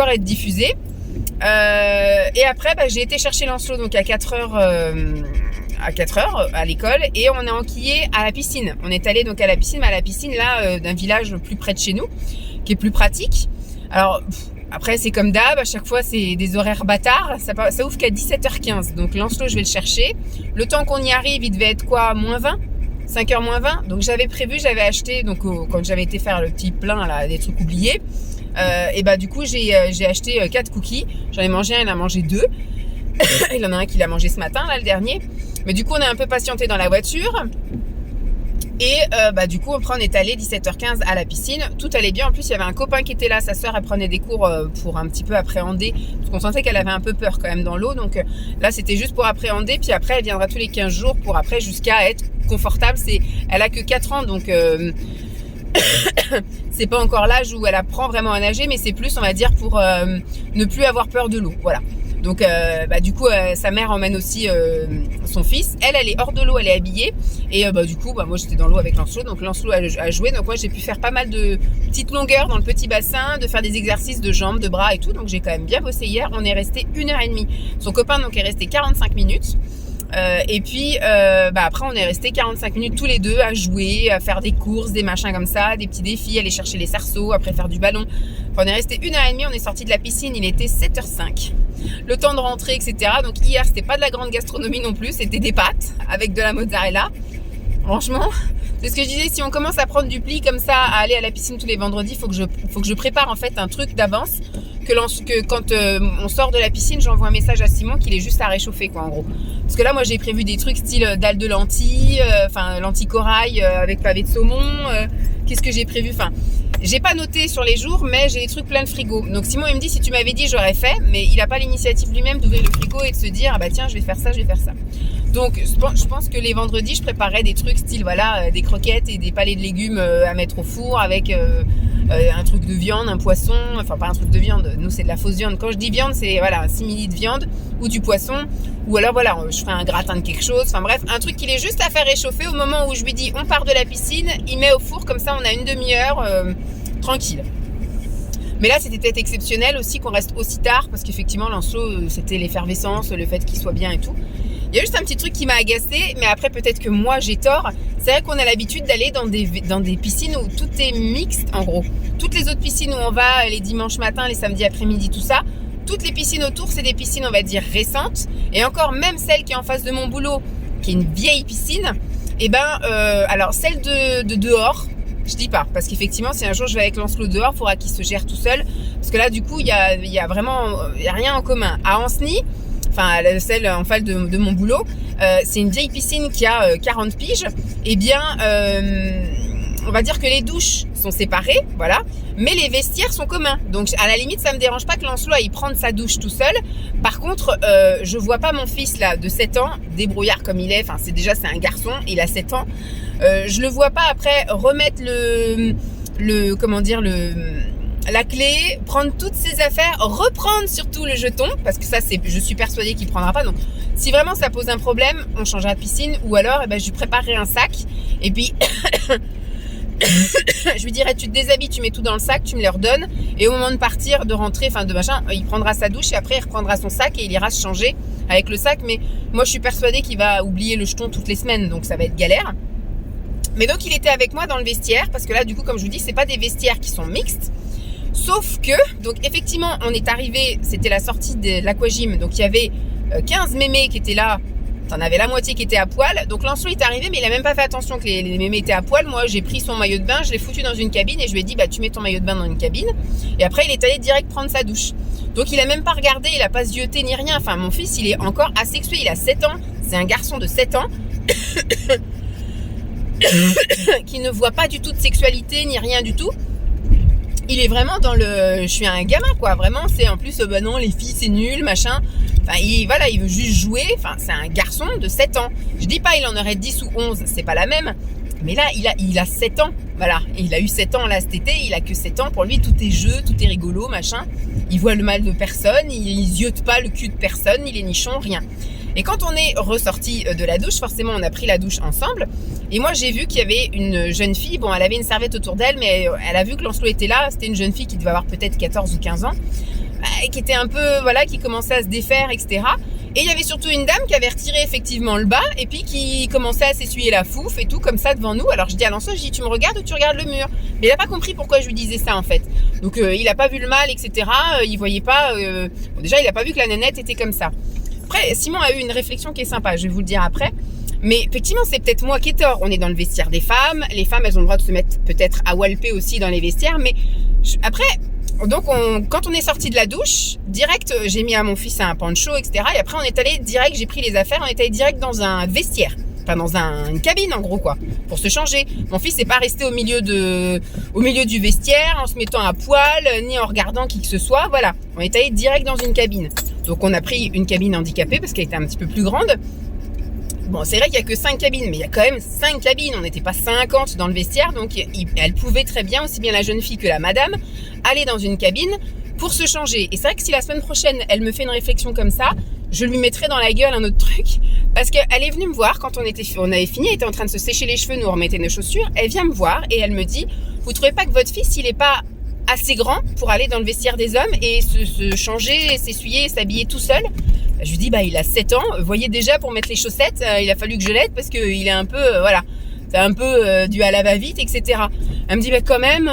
être diffusé. Et après j'ai été chercher Lancelot donc à 4h à l'école, et on a enquillé à la piscine. On est allé donc à la piscine, mais à la piscine là d'un village plus près de chez nous, qui est plus pratique. Alors après c'est comme d'hab, à chaque fois c'est des horaires bâtards, ça ouvre qu'à 17h15. Donc Lancelot je vais le chercher. Le temps qu'on y arrive, il devait être quoi, moins 20, 5h moins 20. Donc j'avais acheté, donc quand j'avais été faire le petit plein là, des trucs oubliés, et du coup j'ai acheté 4 cookies. J'en ai mangé un, il en a mangé 2. Il y en a un qui l'a mangé ce matin là, le dernier. Mais du coup on a un peu patienté dans la voiture. Et du coup après on est allé 17h15 à la piscine. Tout allait bien. En plus il y avait un copain qui était là. Sa sœur elle prenait des cours pour un petit peu appréhender, parce qu'on sentait qu'elle avait un peu peur quand même dans l'eau. Donc là c'était juste pour appréhender. Puis après elle viendra tous les 15 jours pour après jusqu'à être confortable. Elle a que 4 ans, donc c'est pas encore l'âge où elle apprend vraiment à nager, mais c'est plus on va dire pour ne plus avoir peur de l'eau. Voilà. Donc du coup sa mère emmène aussi son fils. Elle est hors de l'eau, elle est habillée. Et du coup moi j'étais dans l'eau avec Lancelot. Donc Lancelot a joué. Donc moi j'ai pu faire pas mal de petites longueurs dans le petit bassin, de faire des exercices de jambes, de bras et tout. Donc j'ai quand même bien bossé hier. On est resté 1h30. Son copain donc est resté 45 minutes. Et puis après on est resté 45 minutes tous les deux à jouer, à faire des courses, des machins comme ça, des petits défis, aller chercher les cerceaux, après faire du ballon. Enfin, on est resté 1h30, on est sorti de la piscine, il était 7h05. Le temps de rentrer, etc. Donc hier c'était pas de la grande gastronomie non plus, c'était des pâtes avec de la mozzarella. Franchement, c'est ce que je disais, si on commence à prendre du pli comme ça, à aller à la piscine tous les vendredis, faut que je prépare en fait un truc d'avance, que quand on sort de la piscine, j'envoie un message à Simon qu'il est juste à réchauffer quoi en gros. Parce que là moi j'ai prévu des trucs style dalle de lentilles, lentilles corail avec pavé de saumon, qu'est-ce que j'ai prévu, j'ai pas noté sur les jours, mais j'ai des trucs plein de frigo. Donc Simon il me dit si tu m'avais dit j'aurais fait, mais il a pas l'initiative lui-même d'ouvrir le frigo et de se dire tiens je vais faire ça. Donc je pense que les vendredis je préparerais des trucs style des croquettes et des palets de légumes à mettre au four avec un truc de viande, un poisson, enfin pas un truc de viande, nous c'est de la fausse viande. Quand je dis viande c'est un simili de viande ou du poisson, ou alors je ferai un gratin de quelque chose, enfin bref, un truc qu'il est juste à faire réchauffer au moment où je lui dis on part de la piscine, il met au four, comme ça on a une demi-heure tranquille. Mais là c'était peut-être exceptionnel aussi qu'on reste aussi tard, parce qu'effectivement Lancelot c'était l'effervescence, le fait qu'il soit bien et tout. Il y a juste un petit truc qui m'a agacée, mais après peut-être que moi j'ai tort. C'est vrai qu'on a l'habitude d'aller dans des piscines où tout est mixte en gros. Toutes les autres piscines où on va les dimanches matins, les samedis après-midi, tout ça, toutes les piscines autour, c'est des piscines, on va dire, récentes. Et encore, même celle qui est en face de mon boulot, qui est une vieille piscine, alors celle de dehors, je dis pas, parce qu'effectivement, si un jour je vais avec Lancelot dehors, il faudra qu'il se gère tout seul. Parce que là, du coup, il y a vraiment rien en commun. À Ancenis, enfin celle en face de mon boulot, c'est une vieille piscine qui a 40 piges. Eh bien, on va dire que les douches sont séparées, voilà, mais les vestiaires sont communs. Donc à la limite, ça me dérange pas que Lancelot aille prendre sa douche tout seul. Par contre, je vois pas mon fils là de 7 ans, débrouillard comme il est, enfin c'est un garçon, il a 7 ans. Je le vois pas après remettre la clé, prendre toutes ses affaires, reprendre surtout le jeton, parce que ça, je suis persuadée qu'il prendra pas. Donc, si vraiment ça pose un problème, on changera de piscine, ou alors, je lui préparerai un sac, et puis, je lui dirai, tu te déshabilles, tu mets tout dans le sac, tu me les redonnes, et au moment de partir, de rentrer, il prendra sa douche, et après, il reprendra son sac, et il ira se changer avec le sac. Mais moi, je suis persuadée qu'il va oublier le jeton toutes les semaines, donc ça va être galère. Mais donc, il était avec moi dans le vestiaire, parce que là, du coup, comme je vous dis, c'est pas des vestiaires qui sont mixtes. Sauf que, donc effectivement, on est arrivé, c'était la sortie de l'aquagym, donc il y avait 15 mémés qui étaient là, t'en avais la moitié qui était à poil. Donc Lancelot est arrivé, mais il a même pas fait attention que les mémés étaient à poil. Moi, j'ai pris son maillot de bain, je l'ai foutu dans une cabine et je lui ai dit, tu mets ton maillot de bain dans une cabine. Et après, il est allé direct prendre sa douche. Donc il a même pas regardé, il a pas zioté ni rien. Enfin, mon fils, il est encore asexué, il a 7 ans, c'est un garçon de 7 ans. qui ne voit pas du tout de sexualité ni rien du tout. Il est vraiment dans je suis un gamin quoi, vraiment. C'est en plus, non, les filles c'est nul, machin. Enfin, il veut juste jouer. Enfin, c'est un garçon de 7 ans. Je dis pas il en aurait 10 ou 11, c'est pas la même. Mais là, il a 7 ans. Voilà. Et il a eu 7 ans là cet été, il a que 7 ans. Pour lui, tout est jeu, tout est rigolo, machin. Il voit le mal de personne, il ziote pas le cul de personne, il est nichon, rien. Et quand on est ressorti de la douche, forcément, on a pris la douche ensemble. Et moi, j'ai vu qu'il y avait une jeune fille. Bon, elle avait une serviette autour d'elle, mais elle a vu que Lancelot était là. C'était une jeune fille qui devait avoir peut-être 14 ou 15 ans, qui était un peu, qui commençait à se défaire, etc. Et il y avait surtout une dame qui avait retiré effectivement le bas et puis qui commençait à s'essuyer la fouffe et tout, comme ça, devant nous. Alors, je dis à Lancelot, tu me regardes ou tu regardes le mur? Mais il n'a pas compris pourquoi je lui disais ça, en fait. Donc, il n'a pas vu le mal, etc. Il voyait pas... déjà, il n'a pas vu que la nénette était comme ça. Après, Simon a eu une réflexion qui est sympa, je vais vous le dire après. Mais effectivement, c'est peut-être moi qui ai tort. On est dans le vestiaire des femmes. Les femmes, elles ont le droit de se mettre peut-être à walper aussi dans les vestiaires. Mais après, donc quand on est sorti de la douche, direct, j'ai mis à mon fils un poncho, etc. Et après, on est allé direct, j'ai pris les affaires, on est allé direct dans un vestiaire. Enfin, dans une cabine, en gros, quoi, pour se changer. Mon fils n'est pas resté au milieu du vestiaire, en se mettant à poil, ni en regardant qui que ce soit. Voilà. On est allé direct dans une cabine. Donc, on a pris une cabine handicapée parce qu'elle était un petit peu plus grande. Bon, c'est vrai qu'il n'y a que 5 cabines, mais il y a quand même 5 cabines. On n'était pas 50 dans le vestiaire, donc elle pouvait très bien, aussi bien la jeune fille que la madame, aller dans une cabine pour se changer. Et c'est vrai que si la semaine prochaine, elle me fait une réflexion comme ça, je lui mettrai dans la gueule un autre truc. Parce qu'elle est venue me voir quand on avait fini, elle était en train de se sécher les cheveux, nous remettait nos chaussures. Elle vient me voir et elle me dit, vous trouvez pas que votre fils, il est pas assez grand pour aller dans le vestiaire des hommes et se changer, s'essuyer, s'habiller tout seul? Je lui dis, il a 7 ans. Vous voyez, déjà, pour mettre les chaussettes, il a fallu que je l'aide parce qu'il est un peu, c'est un peu dû à la va-vite, etc. Elle me dit, quand même,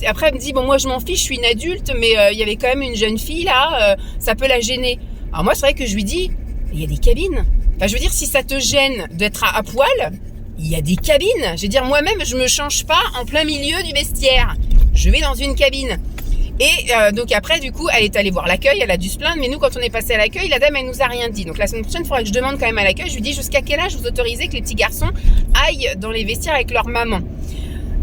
après elle me dit, bon, moi je m'en fiche, je suis une adulte, mais il y avait quand même une jeune fille là, ça peut la gêner. Alors moi, c'est vrai que je lui dis, il y a des cabines. Enfin, je veux dire, si ça te gêne d'être à poil, il y a des cabines. Je veux dire, moi-même, je me change pas en plein milieu du vestiaire. Je vais dans une cabine. Et donc après, du coup, elle est allée voir l'accueil, elle a dû se plaindre, mais nous, quand on est passé à l'accueil, la dame, elle nous a rien dit. Donc la semaine prochaine, il faudra que je demande quand même à l'accueil. Je lui dis, jusqu'à quel âge vous autorisez que les petits garçons aillent dans les vestiaires avec leur maman?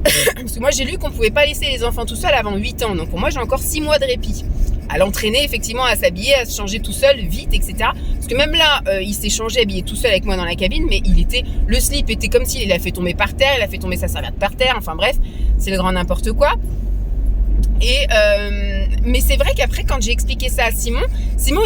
Parce que moi, j'ai lu qu'on pouvait pas laisser les enfants tout seuls avant 8 ans. Donc pour moi, j'ai encore 6 mois de répit. À l'entraîner, effectivement, à s'habiller, à se changer tout seul, vite, etc. Parce que même là, il s'est changé, habillé tout seul avec moi dans la cabine, mais le slip était comme s'il a fait tomber par terre, il a fait tomber sa serviette par terre, enfin bref, c'est le grand n'importe quoi. Mais c'est vrai qu'après, quand j'ai expliqué ça à Simon,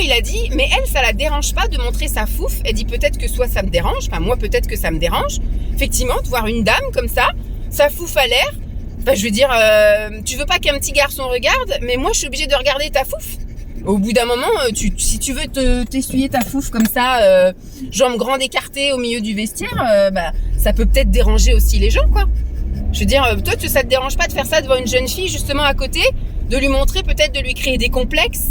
il a dit, mais elle, ça la dérange pas de montrer sa fouffe. Elle dit, peut-être que soit ça me dérange, enfin moi peut-être que ça me dérange, effectivement, de voir une dame comme ça, sa fouffe à l'air. Enfin, je veux dire, tu veux pas qu'un petit garçon regarde, mais moi je suis obligée de regarder ta fouffe. Au bout d'un moment, si tu veux t'essuyer ta fouffe comme ça, jambes grandes écartées au milieu du vestiaire, ça peut peut-être déranger aussi les gens, quoi. Je veux dire, toi, ça te dérange pas de faire ça devant une jeune fille, justement, à côté, de lui montrer, peut-être de lui créer des complexes,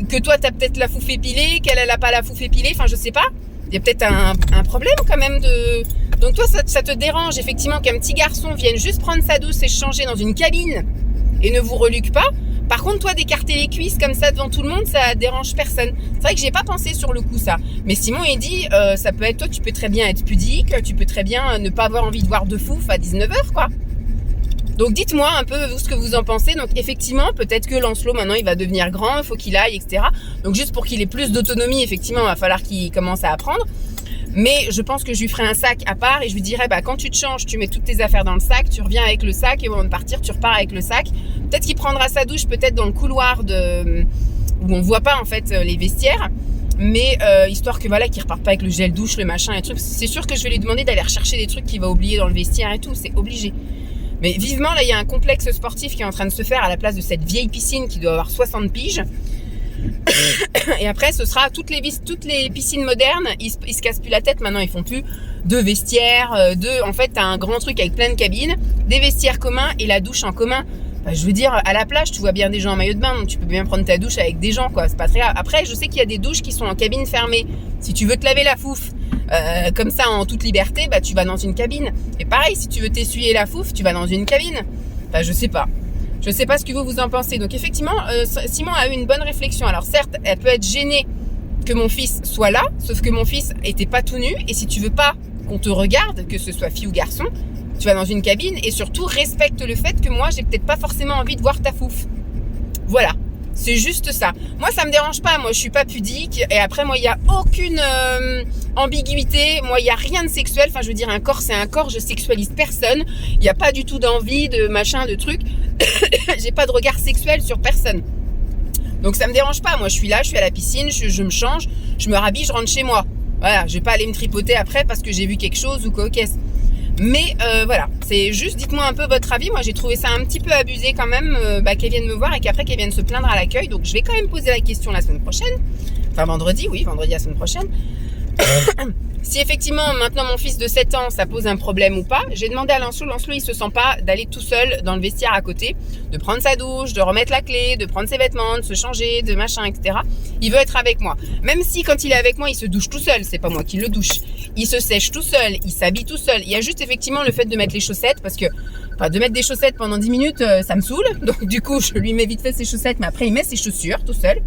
que toi t'as peut-être la fouffe épilée, qu'elle elle a pas la fouffe épilée, enfin je sais pas. Il y a peut-être un problème quand même de... Donc toi ça te dérange effectivement qu'un petit garçon vienne juste prendre sa douche et se changer dans une cabine et ne vous reluque pas. Par contre, toi, d'écarter les cuisses comme ça devant tout le monde, ça dérange personne. C'est vrai que j'ai pas pensé sur le coup ça. Mais Simon, il dit, ça peut être, toi, tu peux très bien être pudique, tu peux très bien ne pas avoir envie de voir de fouf à 19h, quoi. Donc, dites-moi un peu vous, ce que vous en pensez. Donc, effectivement, peut-être que Lancelot, maintenant, il va devenir grand, il faut qu'il aille, etc. Donc, juste pour qu'il ait plus d'autonomie, effectivement, il va falloir qu'il commence à apprendre. Mais je pense que je lui ferai un sac à part et je lui dirai, bah, quand tu te changes, tu mets toutes tes affaires dans le sac, tu reviens avec le sac et au moment de partir, tu repars avec le sac. Peut-être qu'il prendra sa douche peut-être dans le couloir où on voit pas en fait les vestiaires, mais histoire que voilà, qu'il reparte pas avec le gel douche, le machin et trucs. C'est sûr que je vais lui demander d'aller rechercher des trucs qu'il va oublier dans le vestiaire et tout, c'est obligé. Mais vivement, là, il y a un complexe sportif qui est en train de se faire à la place de cette vieille piscine qui doit avoir 60 piges. Et après, ce sera toutes les piscines modernes, ils se cassent plus la tête. Maintenant, ils font plus de vestiaires, en fait, t'as un grand truc avec plein de cabines, des vestiaires communs et la douche en commun. Bah, je veux dire, à la plage, tu vois bien des gens en maillot de bain, donc tu peux bien prendre ta douche avec des gens, quoi. C'est pas très grave. Après, je sais qu'il y a des douches qui sont en cabine fermée. Si tu veux te laver la fouffe, comme ça, en toute liberté, bah, tu vas dans une cabine. Et pareil, si tu veux t'essuyer la fouffe, tu vas dans une cabine. Bah, je sais pas. Je sais pas ce que vous en pensez. Donc effectivement, Simon a eu une bonne réflexion. Alors certes, elle peut être gênée que mon fils soit là, sauf que mon fils était pas tout nu. Et si tu veux pas qu'on te regarde, que ce soit fille ou garçon, tu vas dans une cabine et surtout respecte le fait que moi, j'ai peut-être pas forcément envie de voir ta fouffe. Voilà. C'est juste ça. Moi, ça me dérange pas. Moi, je suis pas pudique. Et après, moi, il y a aucune ambiguïté. Moi, il y a rien de sexuel. Enfin, je veux dire, un corps, c'est un corps. Je sexualise personne. Il n'y a pas du tout d'envie, de machin, de truc. J'ai pas de regard sexuel sur personne. Donc, ça me dérange pas. Moi, je suis là, je suis à la piscine, je me change, je me rhabille, je rentre chez moi. Voilà, je vais pas aller me tripoter après parce que j'ai vu quelque chose ou quoi, qu'est-ce. Mais voilà, c'est juste, dites-moi un peu votre avis. Moi, j'ai trouvé ça un petit peu abusé quand même, qu'elle vienne me voir et qu'après qu'elle vienne se plaindre à l'accueil. Donc, je vais quand même poser la question la semaine prochaine. Enfin, vendredi la semaine prochaine. Si effectivement, maintenant, mon fils de 7 ans, ça pose un problème ou pas, j'ai demandé à Lancelot. Lancelot, il se sent pas d'aller tout seul dans le vestiaire à côté, de prendre sa douche, de remettre la clé, de prendre ses vêtements, de se changer, de machin, etc. Il veut être avec moi. Même si quand il est avec moi, il se douche tout seul. C'est pas moi qui le douche. Il se sèche tout seul. Il s'habille tout seul. Il y a juste effectivement le fait de mettre les chaussettes parce que, enfin, de mettre des chaussettes pendant 10 minutes, ça me saoule. Donc, du coup, je lui mets vite fait ses chaussettes, mais après, il met ses chaussures tout seul.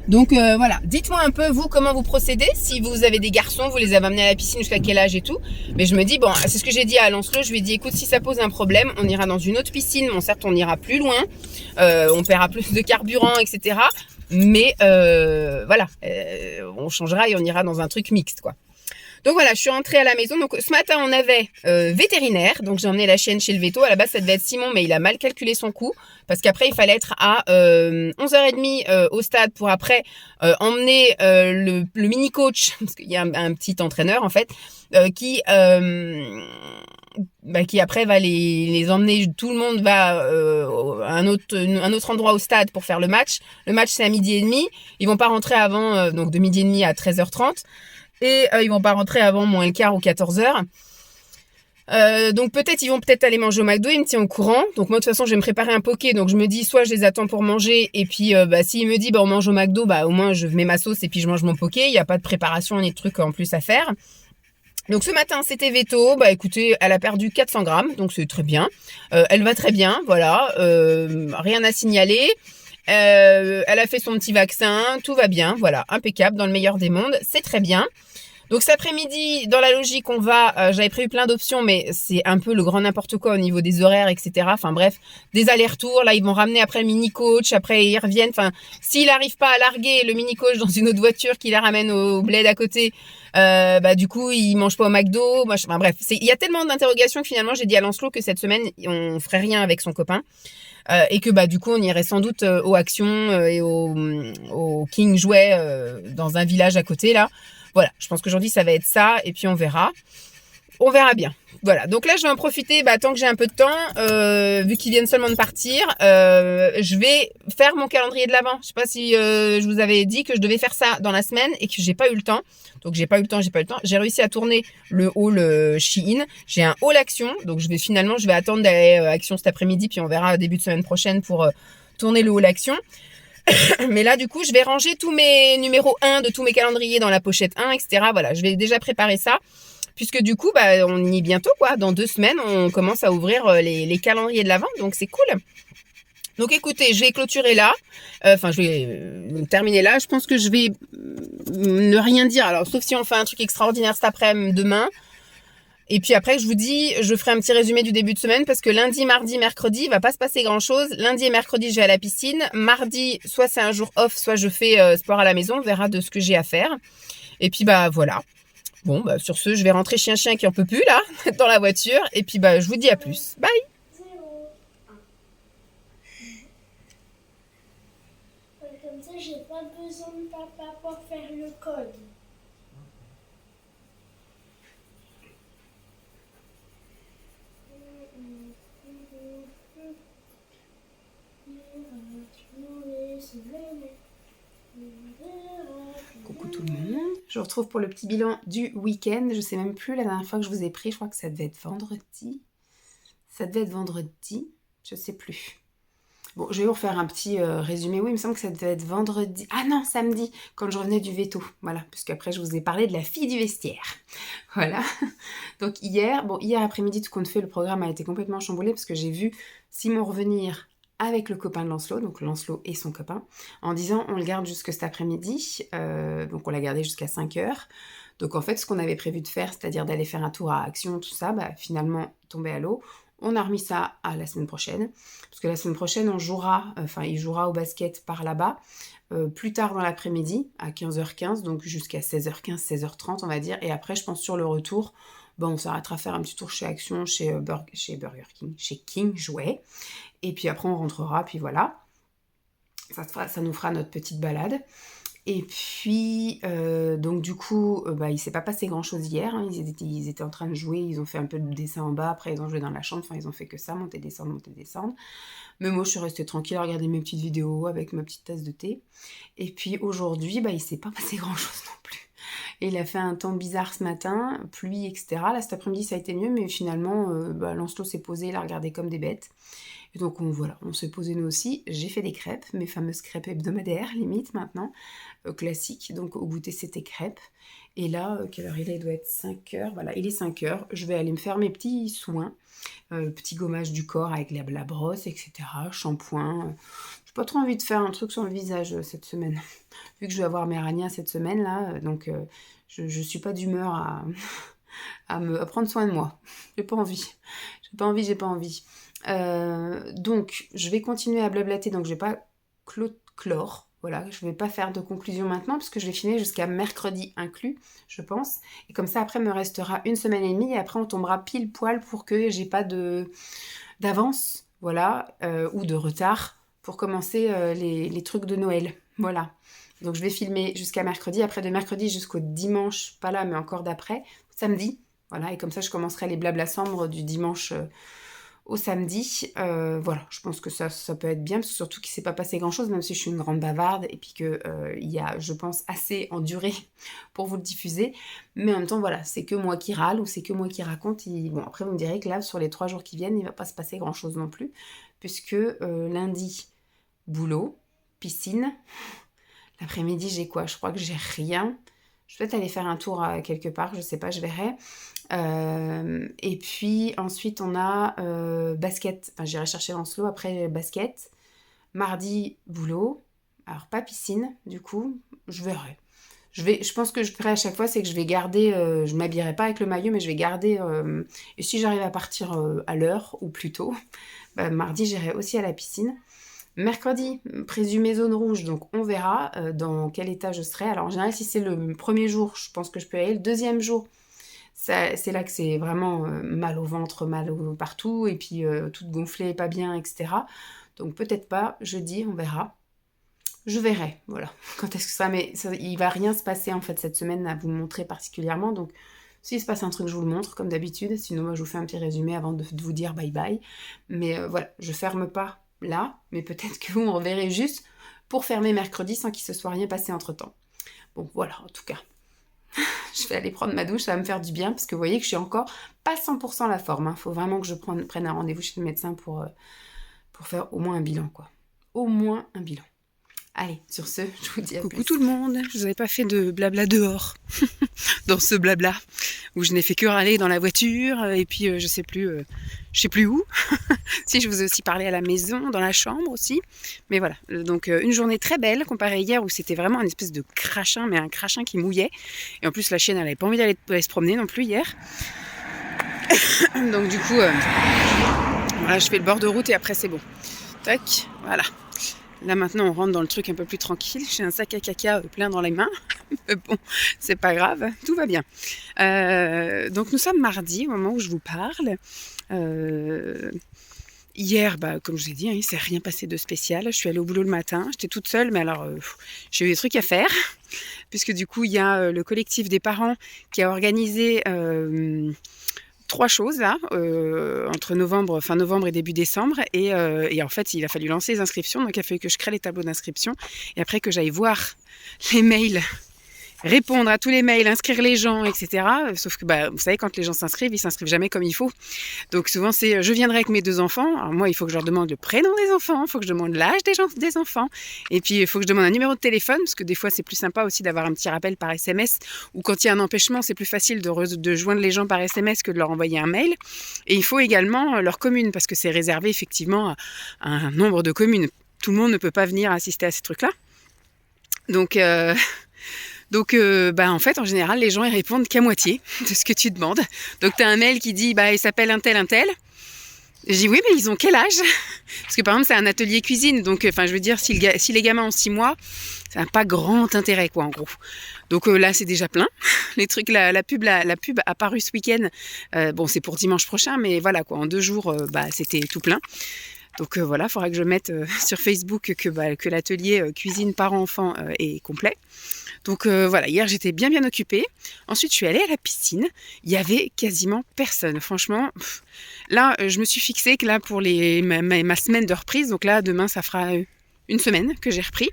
Donc voilà, dites-moi un peu vous comment vous procédez, si vous avez des garçons, vous les avez amenés à la piscine jusqu'à quel âge et tout. Mais je me dis, bon, c'est ce que j'ai dit à Lancelot, je lui ai dit, écoute, si ça pose un problème, on ira dans une autre piscine, bon certes on ira plus loin, on paiera plus de carburant, etc. Mais voilà, on changera et on ira dans un truc mixte, quoi. Donc voilà, je suis rentrée à la maison. Donc ce matin, on avait vétérinaire. Donc j'ai emmené la chienne chez le véto. À la base, ça devait être Simon, mais il a mal calculé son coût. Parce qu'après, il fallait être à 11h30 au stade pour après emmener le mini-coach. Parce qu'il y a un petit entraîneur, en fait, qui après va les emmener. Tout le monde va à un autre endroit au stade pour faire le match. Le match, c'est à 12h30. Ils vont pas rentrer avant, donc de 12h30 à 13h30. Et ils vont pas rentrer avant moins le quart ou 14h. Donc ils vont peut-être aller manger au McDo, ils me tiennent au courant. Donc moi de toute façon je vais me préparer un poké. Donc je me dis soit je les attends pour manger. Et puis s'il me dit on mange au McDo, au moins je mets ma sauce et puis je mange mon poké. Il n'y a pas de préparation ni de trucs en plus à faire. Donc ce matin c'était Veto, écoutez, elle a perdu 400 grammes, donc c'est très bien. Elle va très bien, voilà, rien à signaler. Elle a fait son petit vaccin, tout va bien, voilà, impeccable, dans le meilleur des mondes, c'est très bien. Donc cet après-midi, dans la logique, on va, j'avais prévu plein d'options, mais c'est un peu le grand n'importe quoi au niveau des horaires, etc. Enfin bref, des allers-retours, là ils vont ramener après le mini-coach, après ils reviennent, enfin s'il n'arrive pas à larguer le mini-coach dans une autre voiture qui la ramène au bled à côté, du coup ils mangent pas au McDo, enfin bref, il y a tellement d'interrogations que finalement j'ai dit à Lancelot que cette semaine on ferait rien avec son copain. Et que du coup on irait sans doute aux Actions et au King Jouet dans un village à côté là. Voilà, je pense qu'aujourd'hui ça va être ça et puis on verra bien. Voilà, donc là je vais en profiter tant que j'ai un peu de temps, vu qu'ils viennent seulement de partir, je vais faire mon calendrier de l'Avent. Je sais pas si je vous avais dit que je devais faire ça dans la semaine et que j'ai pas eu le temps. Donc j'ai pas eu le temps. J'ai réussi à tourner le haul Shein. J'ai un haul Action, donc je vais attendre d'aller Action cet après-midi puis on verra début de semaine prochaine pour tourner le haul Action. Mais là, du coup, je vais ranger tous mes numéros 1 de tous mes calendriers dans la pochette 1, etc. Voilà, je vais déjà préparer ça. Puisque du coup, bah, on y est bientôt, quoi. Dans 2 semaines, on commence à ouvrir les calendriers de l'Avent, donc c'est cool. Donc écoutez, je vais clôturer là. Enfin, je vais terminer là. Je pense que je vais ne rien dire. Alors, sauf si on fait un truc extraordinaire cet après-midi, demain. Et puis après, je vous dis, je ferai un petit résumé du début de semaine parce que lundi, mardi, mercredi, il va pas se passer grand-chose. Lundi et mercredi, je vais à la piscine. Mardi, soit c'est un jour off, soit je fais sport à la maison. On verra de ce que j'ai à faire. Et puis, bah voilà. Bon, bah sur ce, je vais rentrer chien qui en peut plus, là, dans la voiture. Et puis, bah je vous dis à plus. Bye! Comme ça, j'ai pas besoin de papa pour faire le code. Coucou tout le monde. Je vous retrouve pour le petit bilan du week-end. Je sais même plus la dernière fois que je vous ai pris. Je crois que ça devait être vendredi. Je sais plus. Bon, je vais vous refaire un petit résumé. Oui, il me semble que ça devait être vendredi. Ah non, samedi, quand je revenais du veto. Voilà, parce qu'après, je vous ai parlé de la fille du vestiaire. Voilà. Donc hier après-midi, tout compte fait, le programme a été complètement chamboulé parce que j'ai vu Simon revenir avec le copain de Lancelot, donc Lancelot et son copain, en disant on le garde jusque cet après-midi. Donc on l'a gardé jusqu'à 5h. Donc en fait, ce qu'on avait prévu de faire, c'est-à-dire d'aller faire un tour à Action, tout ça, bah, finalement tombé à l'eau. On a remis ça à la semaine prochaine, parce que la semaine prochaine, il jouera au basket par là-bas, plus tard dans l'après-midi, à 15h15, donc jusqu'à 16h15, 16h30, on va dire. Et après, je pense sur le retour, on s'arrêtera faire un petit tour chez Action, chez Burger King, chez King Jouet. Et puis après, on rentrera, puis voilà. Ça nous fera notre petite balade. Et puis, donc du coup, il s'est pas passé grand-chose hier. Hein. Ils étaient en train de jouer, ils ont fait un peu de dessin en bas, après ils ont joué dans la chambre, enfin ils ont fait que ça, monter, descendre. Mais moi, je suis restée tranquille à regarder mes petites vidéos avec ma petite tasse de thé. Et puis aujourd'hui, il s'est pas passé grand-chose non plus. Et il a fait un temps bizarre ce matin, pluie, etc. Là, cet après-midi, ça a été mieux, mais finalement, Lancelot s'est posé, il a regardé comme des bêtes. Et donc on s'est posé nous aussi. J'ai fait des crêpes, mes fameuses crêpes hebdomadaires, limite maintenant, classiques. Donc au goûter c'était crêpes. Et là, quelle heure il est? Il doit être 5h. Voilà, il est 5h. Je vais aller me faire mes petits soins, petit gommage du corps avec la brosse, etc. Shampoing. J'ai pas trop envie de faire un truc sur le visage cette semaine. Vu que je vais avoir mes ranias cette semaine là, donc je suis pas d'humeur à prendre soin de moi. J'ai pas envie. Donc, je vais continuer à blablater, donc je vais pas clore. Voilà, je vais pas faire de conclusion maintenant, parce que je vais filmer jusqu'à mercredi inclus, je pense. Et comme ça, après, me restera 1 semaine et demie, et après, on tombera pile poil pour que j'ai pas d'avance, voilà, ou de retard, pour commencer les trucs de Noël. Voilà. Donc, je vais filmer jusqu'à mercredi, après de mercredi jusqu'au dimanche, pas là, mais encore d'après, samedi. Voilà, et comme ça, je commencerai les blabla-cendres du dimanche au samedi. Voilà, je pense que ça peut être bien, parce que surtout qu'il ne s'est pas passé grand-chose, même si je suis une grande bavarde, et puis qu'il y a, je pense, assez en durée pour vous le diffuser. Mais en même temps, voilà, c'est que moi qui râle, ou c'est que moi qui raconte. Bon, après, vous me direz que là, sur les 3 jours qui viennent, il ne va pas se passer grand-chose non plus, puisque lundi, boulot, piscine. L'après-midi, j'ai quoi? Je crois que j'ai rien. Je vais peut-être aller faire un tour quelque part, je sais pas, je verrai. Et puis ensuite on a basket, enfin j'irai chercher Lancelot, après basket. Mardi, boulot. Alors pas piscine, du coup, je verrai. Je pense que je ferai à chaque fois, c'est que je vais garder, je m'habillerai pas avec le maillot, mais je vais garder, et si j'arrive à partir à l'heure ou plus tôt, mardi j'irai aussi à la piscine. Mercredi, présumé zone rouge, donc on verra dans quel état je serai. Alors en général, si c'est le premier jour, je pense que je peux y aller. Le deuxième jour, c'est là que c'est vraiment mal au ventre, partout, et puis toute gonflée, pas bien, etc. Donc peut-être pas, jeudi, on verra. Je verrai, voilà, quand est-ce que ça... Mais il va rien se passer en fait cette semaine à vous montrer particulièrement, donc s'il se passe un truc, je vous le montre comme d'habitude. Sinon, moi, je vous fais un petit résumé avant de vous dire bye bye. Mais voilà, je ferme pas là, mais peut-être que vous me reverrez juste pour fermer mercredi sans qu'il se soit rien passé entre-temps. Bon, voilà, en tout cas. Je vais aller prendre ma douche, ça va me faire du bien, parce que vous voyez que je suis encore pas 100% la forme. Hein. Faut vraiment que je prenne un rendez-vous chez le médecin pour faire au moins un bilan, quoi. Au moins un bilan. Allez, sur ce, je vous dis à Coucou plus. tout le monde, je vous avais pas fait de blabla dehors, dans ce blabla, où je n'ai fait que râler dans la voiture, et puis je sais plus où. Si, je vous ai aussi parlé à la maison, dans la chambre aussi. Mais voilà, donc une journée très belle, comparée à hier, où c'était vraiment une espèce de crachin, mais un crachin qui mouillait. Et en plus, la chienne, elle avait pas envie d'aller se promener non plus hier. Donc du coup, voilà, je fais le bord de route et après c'est bon. Tac, voilà. Là maintenant on rentre dans le truc un peu plus tranquille. J'ai un sac à caca plein dans les mains. Mais bon, c'est pas grave, tout va bien. Donc nous sommes mardi au moment où je vous parle. Hier, comme je vous ai dit, il ne s'est rien passé de spécial. Je suis allée au boulot le matin, j'étais toute seule, mais alors j'ai eu des trucs à faire. Puisque du coup il y a le collectif des parents qui a organisé 3 choses là, entre fin novembre et début décembre, et en fait il a fallu lancer les inscriptions, donc il a fallu que je crée les tableaux d'inscription, et après que j'aille voir les mails, répondre à tous les mails, inscrire les gens, etc. Sauf que vous savez, quand les gens s'inscrivent, ils s'inscrivent jamais comme il faut. Donc souvent c'est je viendrai avec mes 2 enfants. Alors moi il faut que je leur demande le prénom des enfants, il faut que je demande l'âge des enfants, et puis il faut que je demande un numéro de téléphone, parce que des fois c'est plus sympa aussi d'avoir un petit rappel par SMS, ou quand il y a un empêchement c'est plus facile de joindre les gens par SMS que de leur envoyer un mail. Et il faut également leur commune, parce que c'est réservé effectivement à un nombre de communes. Tout le monde ne peut pas venir assister à ces trucs-là. Donc en fait, en général, les gens ils répondent qu'à moitié de ce que tu demandes. Donc, tu as un mail qui dit il s'appelle un tel, un tel. Je dis oui, mais ils ont quel âge? Parce que par exemple, c'est un atelier cuisine. Donc, je veux dire, si les gamins ont 6 mois, ça n'a pas grand intérêt, quoi, en gros. Donc là, c'est déjà plein. Les trucs, la pub a paru ce week-end. C'est pour dimanche prochain, mais voilà, quoi, en 2 jours, c'était tout plein. Donc voilà, il faudra que je mette sur Facebook que l'atelier cuisine parents-enfants est complet. Donc voilà, hier j'étais bien occupée. Ensuite je suis allée à la piscine. Il y avait quasiment personne. Franchement, là je me suis fixée que là pour ma semaine de reprise, donc là demain ça fera 1 semaine que j'ai repris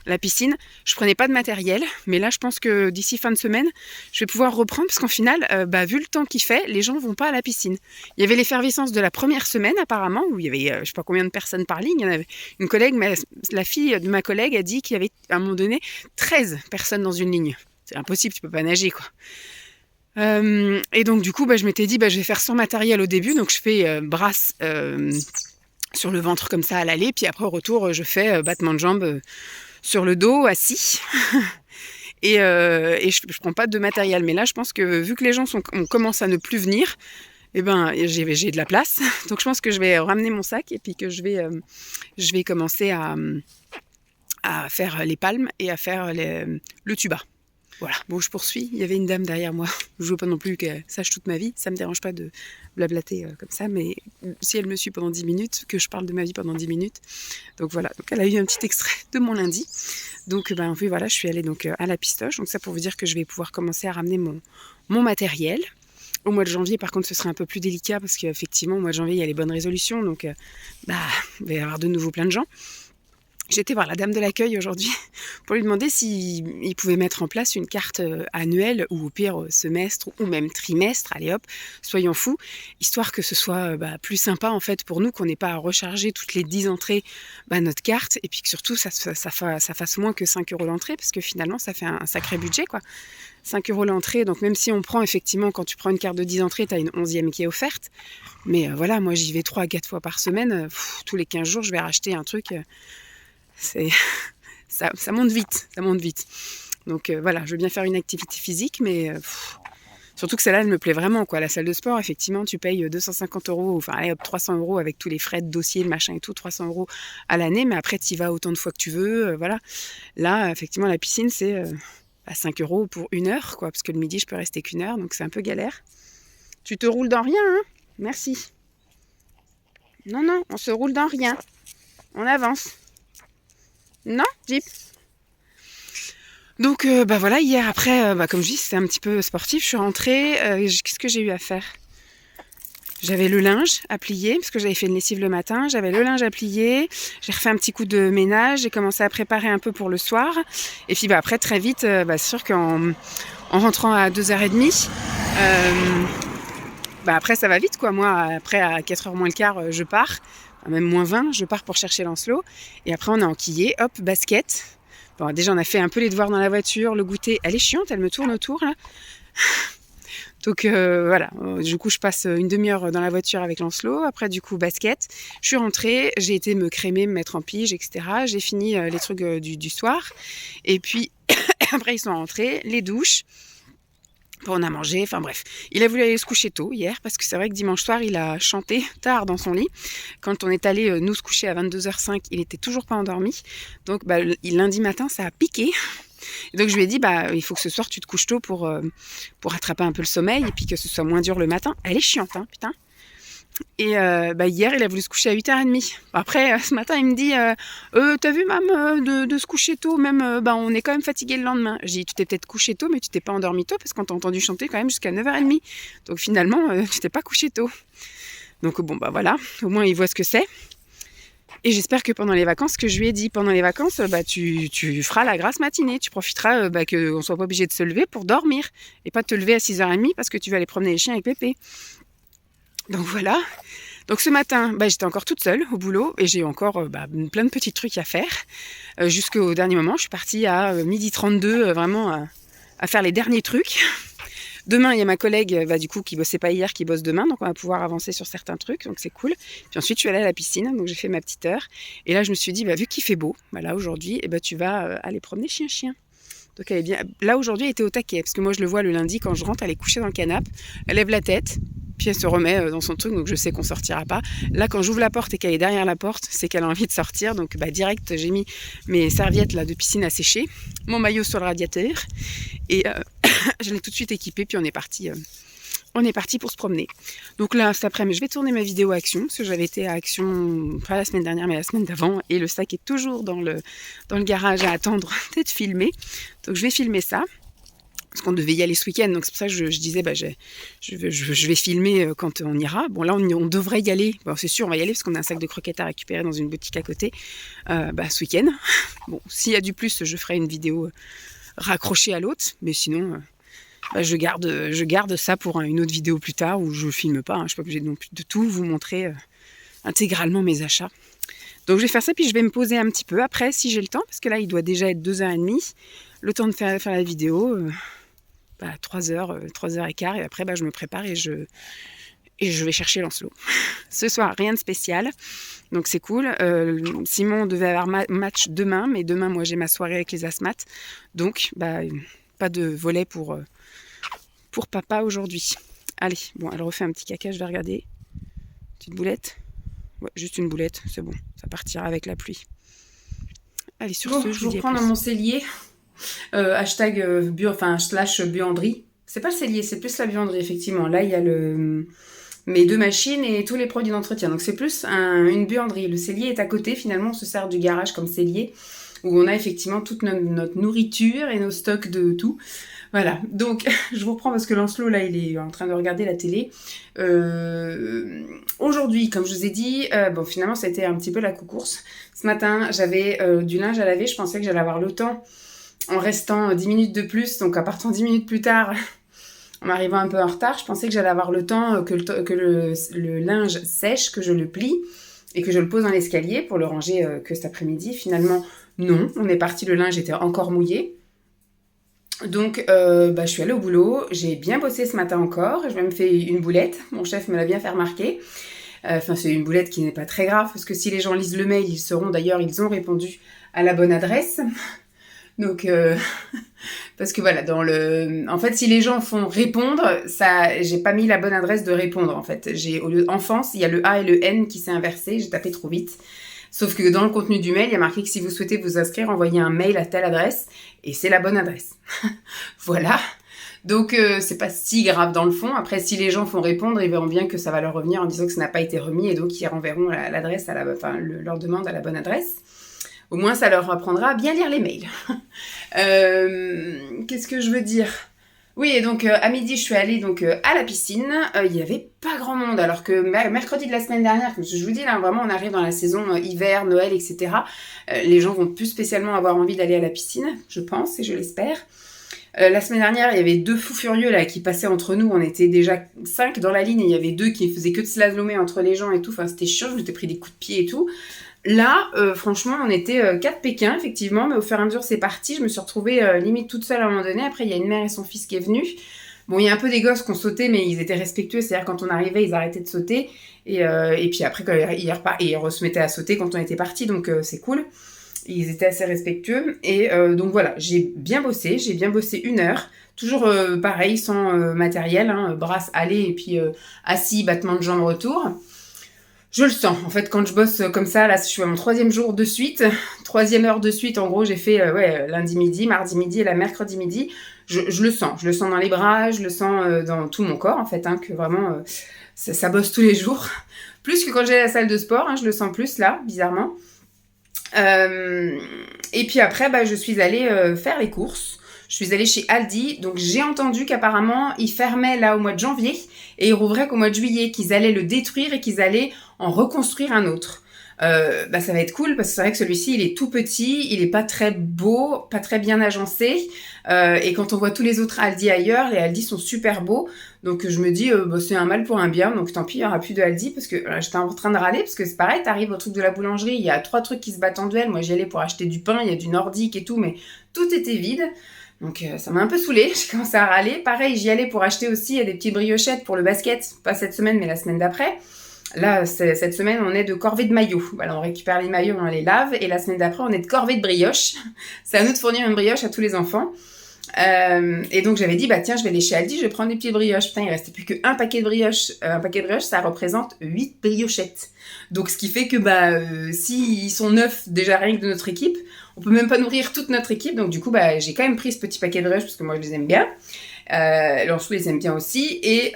la piscine. Je prenais pas de matériel, mais là je pense que d'ici fin de semaine, je vais pouvoir reprendre, parce qu'en final, vu le temps qu'il fait, les gens vont pas à la piscine. Il y avait l'effervescence de la première semaine apparemment, où il y avait je sais pas combien de personnes par ligne. Il y en avait une collègue, mais la fille de ma collègue a dit qu'il y avait à un moment donné 13 personnes dans une ligne. C'est impossible, tu peux pas nager, quoi. Et donc du coup, je m'étais dit, je vais faire sans matériel au début, donc je fais brasse sur le ventre comme ça à l'aller, puis après au retour je fais battement de jambes sur le dos assis. et je prends pas de matériel, mais là je pense que vu que les gens on commence à ne plus venir, j'ai de la place, donc je pense que je vais ramener mon sac, et puis que je vais commencer à faire les palmes et à faire le tuba. Voilà, bon, je poursuis. Il y avait une dame derrière moi. Je veux pas non plus qu'elle sache toute ma vie. Ça me dérange pas de blablater comme ça, mais si elle me suit pendant 10 minutes, que je parle de ma vie pendant 10 minutes. Donc voilà, donc elle a eu un petit extrait de mon lundi. Donc puis voilà, je suis allée donc à la pistoche. Donc ça pour vous dire que je vais pouvoir commencer à ramener mon matériel. Au mois de janvier, par contre, ce sera un peu plus délicat, parce qu'effectivement, au mois de janvier, il y a les bonnes résolutions. Donc il va y avoir de nouveau plein de gens. J'étais voir la dame de l'accueil aujourd'hui pour lui demander s'il pouvait mettre en place une carte annuelle, ou au pire semestre, ou même trimestre, allez hop, soyons fous, histoire que ce soit plus sympa en fait pour nous, qu'on n'ait pas à recharger toutes les 10 entrées notre carte, et puis que surtout ça fasse moins que 5 € l'entrée, parce que finalement ça fait un sacré budget, quoi. 5 € l'entrée, donc même si on prend effectivement, quand tu prends une carte de 10 entrées, tu as une 11e qui est offerte, mais voilà, moi j'y vais 3 à 4 fois par semaine, tous les 15 jours je vais racheter un truc... ça monte vite, Donc voilà, je veux bien faire une activité physique, mais surtout que celle-là, elle me plaît vraiment, quoi. La salle de sport, effectivement, tu payes 250 €, 300 € avec tous les frais de dossier, le machin et tout, 300 € à l'année, mais après tu y vas autant de fois que tu veux, voilà. Là, effectivement, la piscine, c'est à 5 € pour 1 heure, quoi, parce que le midi, je peux rester qu'1 heure, donc c'est un peu galère. Tu te roules dans rien, hein? Merci. Non, on se roule dans rien. On avance. Non, Jeep. Donc voilà, hier après, comme je dis, c'était un petit peu sportif. Je suis rentrée, qu'est-ce que j'ai eu à faire? J'avais le linge à plier, parce que j'avais fait une lessive le matin. J'avais le linge à plier, j'ai refait un petit coup de ménage, j'ai commencé à préparer un peu pour le soir. Et puis après, très vite, c'est sûr qu'en rentrant à 2h30, après ça va vite, quoi. Moi, après à 4h moins le quart, je pars. même moins 20, je pars pour chercher Lancelot. Et après, on a enquillé, hop, basket. Bon, déjà, on a fait un peu les devoirs dans la voiture, le goûter. Elle est chiante, elle me tourne autour, là. Donc voilà, du coup je passe une demi-heure dans la voiture avec Lancelot, après du coup basket, je suis rentrée, j'ai été me crémer, me mettre en pige, etc. J'ai fini les trucs du soir, et puis après ils sont rentrés, les douches, on a mangé, enfin bref. Il a voulu aller se coucher tôt hier, parce que c'est vrai que dimanche soir il a chanté tard dans son lit. Quand on est allé nous se coucher à 22h05, il était toujours pas endormi, donc lundi matin ça a piqué. Et donc je lui ai dit, il faut que ce soir tu te couches tôt pour rattraper un peu le sommeil et puis que ce soit moins dur le matin. Elle est chiante, hein, putain. Et hier, il a voulu se coucher à 8h30. Après, ce matin, il me dit, t'as vu, mam, de se coucher tôt, même, on est quand même fatigué le lendemain. J'ai dit, tu t'es peut-être couché tôt, mais tu t'es pas endormi tôt parce qu'on t'a entendu chanter quand même jusqu'à 9h30. Donc finalement, tu t'es pas couché tôt. Donc voilà, au moins il voit ce que c'est. Et j'espère que pendant les vacances, ce que je lui ai dit, pendant les vacances, tu feras la grasse matinée. Tu profiteras qu'on ne soit pas obligé de se lever pour dormir. Et pas te lever à 6h30 parce que tu vas aller promener les chiens avec Pépé. Donc voilà. Donc ce matin, j'étais encore toute seule au boulot et j'ai encore plein de petits trucs à faire. Jusqu'au dernier moment, je suis partie à 12h32 vraiment à faire les derniers trucs. Demain, il y a ma collègue du coup qui bossait pas hier, qui bosse demain, donc on va pouvoir avancer sur certains trucs, donc c'est cool. Puis ensuite, je suis allée à la piscine, donc j'ai fait ma petite heure. Et là, je me suis dit, vu qu'il fait beau, là aujourd'hui, tu vas aller promener chien-chien. Donc elle est bien. Là aujourd'hui, elle était au taquet, parce que moi je le vois le lundi quand je rentre, elle est couchée dans le canapé, elle lève la tête, puis elle se remet dans son truc, donc je sais qu'on sortira pas. Là, quand j'ouvre la porte et qu'elle est derrière la porte, c'est qu'elle a envie de sortir, donc direct, j'ai mis mes serviettes là de piscine à sécher, mon maillot sur le radiateur, et je l'ai tout de suite équipé, puis on est parti pour se promener. Donc là, cet après-midi, je vais tourner ma vidéo Action, parce que j'avais été à Action, pas la semaine dernière, mais la semaine d'avant, et le sac est toujours dans le garage à attendre d'être filmé. Donc je vais filmer ça, parce qu'on devait y aller ce week-end, donc c'est pour ça que je disais, je vais filmer quand on ira. Bon là, on devrait y aller, c'est sûr, on va y aller, parce qu'on a un sac de croquettes à récupérer dans une boutique à côté, ce week-end. Bon, s'il y a du plus, je ferai une vidéo raccrochée à l'autre, mais sinon... je garde ça pour une autre vidéo plus tard où je filme pas, je ne suis pas obligée non plus de tout vous montrer intégralement mes achats. Donc je vais faire ça, puis je vais me poser un petit peu après si j'ai le temps, parce que là il doit déjà être 2h30, le temps de faire la vidéo, 3h, 3h15, et après je me prépare et je vais chercher Lancelot. Ce soir, rien de spécial, donc c'est cool. Simon devait avoir match demain, mais demain moi j'ai ma soirée avec les asthmates, donc pas de volet pour papa aujourd'hui. Allez, elle refait un petit caca, je vais regarder. Petite boulette. Ouais, juste une boulette, c'est bon, ça partira avec la pluie. Allez, sur ce, je vous reprends dans mon cellier. Hashtag buanderie. C'est pas le cellier, c'est plus la buanderie, effectivement. Là, il y a mes 2 machines et tous les produits d'entretien. Donc c'est plus une buanderie. Le cellier est à côté, finalement, on se sert du garage comme cellier, où on a effectivement toute notre nourriture et nos stocks de tout. Voilà, donc je vous reprends parce que Lancelot, là, il est en train de regarder la télé. Aujourd'hui, comme je vous ai dit, finalement, ça a été un petit peu la course. Ce matin, j'avais du linge à laver. Je pensais que j'allais avoir le temps en restant 10 minutes de plus. Donc, en partant 10 minutes plus tard, en arrivant un peu en retard, je pensais que j'allais avoir le temps que le linge sèche, que je le plie et que je le pose dans l'escalier pour le ranger que cet après-midi. Finalement, non. On est parti, le linge était encore mouillé. Donc, je suis allée au boulot, j'ai bien bossé ce matin encore, j'ai même fait une boulette, mon chef me l'a bien fait remarquer. C'est une boulette qui n'est pas très grave, parce que si les gens lisent le mail, ils ont répondu à la bonne adresse. Donc, parce que voilà, en fait, si les gens font répondre, j'ai pas mis la bonne adresse de répondre, en fait. Au lieu d'enfance, il y a le A et le N qui s'est inversé, j'ai tapé trop vite. Sauf que dans le contenu du mail, il y a marqué que si vous souhaitez vous inscrire, envoyez un mail à telle adresse. Et c'est la bonne adresse. Voilà. Donc, c'est pas si grave dans le fond. Après, si les gens font répondre, ils verront bien que ça va leur revenir en disant que ça n'a pas été remis. Et donc, ils renverront l'adresse leur demande à la bonne adresse. Au moins, ça leur apprendra à bien lire les mails. Qu'est-ce que je veux dire ? Oui, et donc à midi, je suis allée à la piscine. Il n'y avait pas grand monde, alors que mercredi de la semaine dernière, comme je vous dis, là, vraiment, on arrive dans la saison hiver, Noël, etc. Les gens vont plus spécialement avoir envie d'aller à la piscine, je pense, et je l'espère. La semaine dernière, il y avait 2 fous furieux là qui passaient entre nous. On était déjà 5 dans la ligne et il y avait 2 qui faisaient que de slalomer entre les gens et tout. Enfin, c'était chiant, je m'étais pris des coups de pied et tout. Là, franchement, on était 4 Pékins, effectivement, mais au fur et à mesure, c'est parti. Je me suis retrouvée limite toute seule à un moment donné. Après, il y a une mère et son fils qui est venu. Bon, il y a un peu des gosses qui ont sauté, mais ils étaient respectueux. C'est-à-dire, quand on arrivait, ils arrêtaient de sauter. Et puis après, ils se mettaient à sauter quand on était partis, donc c'est cool. Ils étaient assez respectueux. Et donc voilà, j'ai bien bossé 1 heure. Toujours pareil, sans matériel, hein, brasse aller et puis assis, battement de jambes retour. Je le sens. En fait, quand je bosse comme ça, là, je suis à mon 3e jour de suite. 3e heure de suite, en gros, j'ai fait lundi midi, mardi midi et la mercredi midi. Je le sens. Je le sens dans les bras, je le sens dans tout mon corps, en fait, hein, que vraiment, ça bosse tous les jours. Plus que quand j'ai la salle de sport, hein, je le sens plus, là, bizarrement. Et puis après, je suis allée faire les courses. Je suis allée chez Aldi, donc j'ai entendu qu'apparemment, ils fermaient là au mois de janvier et ils rouvraient qu'au mois de juillet, qu'ils allaient le détruire et qu'ils allaient en reconstruire un autre. Ça va être cool parce que c'est vrai que celui-ci, il est tout petit, il est pas très beau, pas très bien agencé. Et quand on voit tous les autres Aldi ailleurs, les Aldi sont super beaux. Donc je me dis, c'est un mal pour un bien, donc tant pis, il n'y aura plus de Aldi parce que j'étais en train de râler parce que c'est pareil, t'arrives au truc de la boulangerie, il y a 3 trucs qui se battent en duel. Moi, j'y allais pour acheter du pain, il y a du nordique et tout, mais tout était vide. Donc ça m'a un peu saoulée, j'ai commencé à râler. Pareil, j'y allais pour acheter aussi des petites briochettes pour le basket, pas cette semaine mais la semaine d'après. Là, cette semaine, on est de corvée de maillots. Voilà, on récupère les maillots, on les lave. Et la semaine d'après, on est de corvée de brioche. C'est à nous de fournir une brioche à tous les enfants. Et donc, j'avais dit, tiens, je vais aller chez Aldi, je vais prendre des petites brioches. Putain, il restait plus qu'un paquet de brioches. Un paquet de brioches, ça représente 8 briochettes. Donc, ce qui fait que, s'ils sont 9, déjà rien que de notre équipe, on peut même pas nourrir toute notre équipe. Donc, du coup, j'ai quand même pris ce petit paquet de brioches parce que moi, je les aime bien. Lançou les aime bien aussi. Et...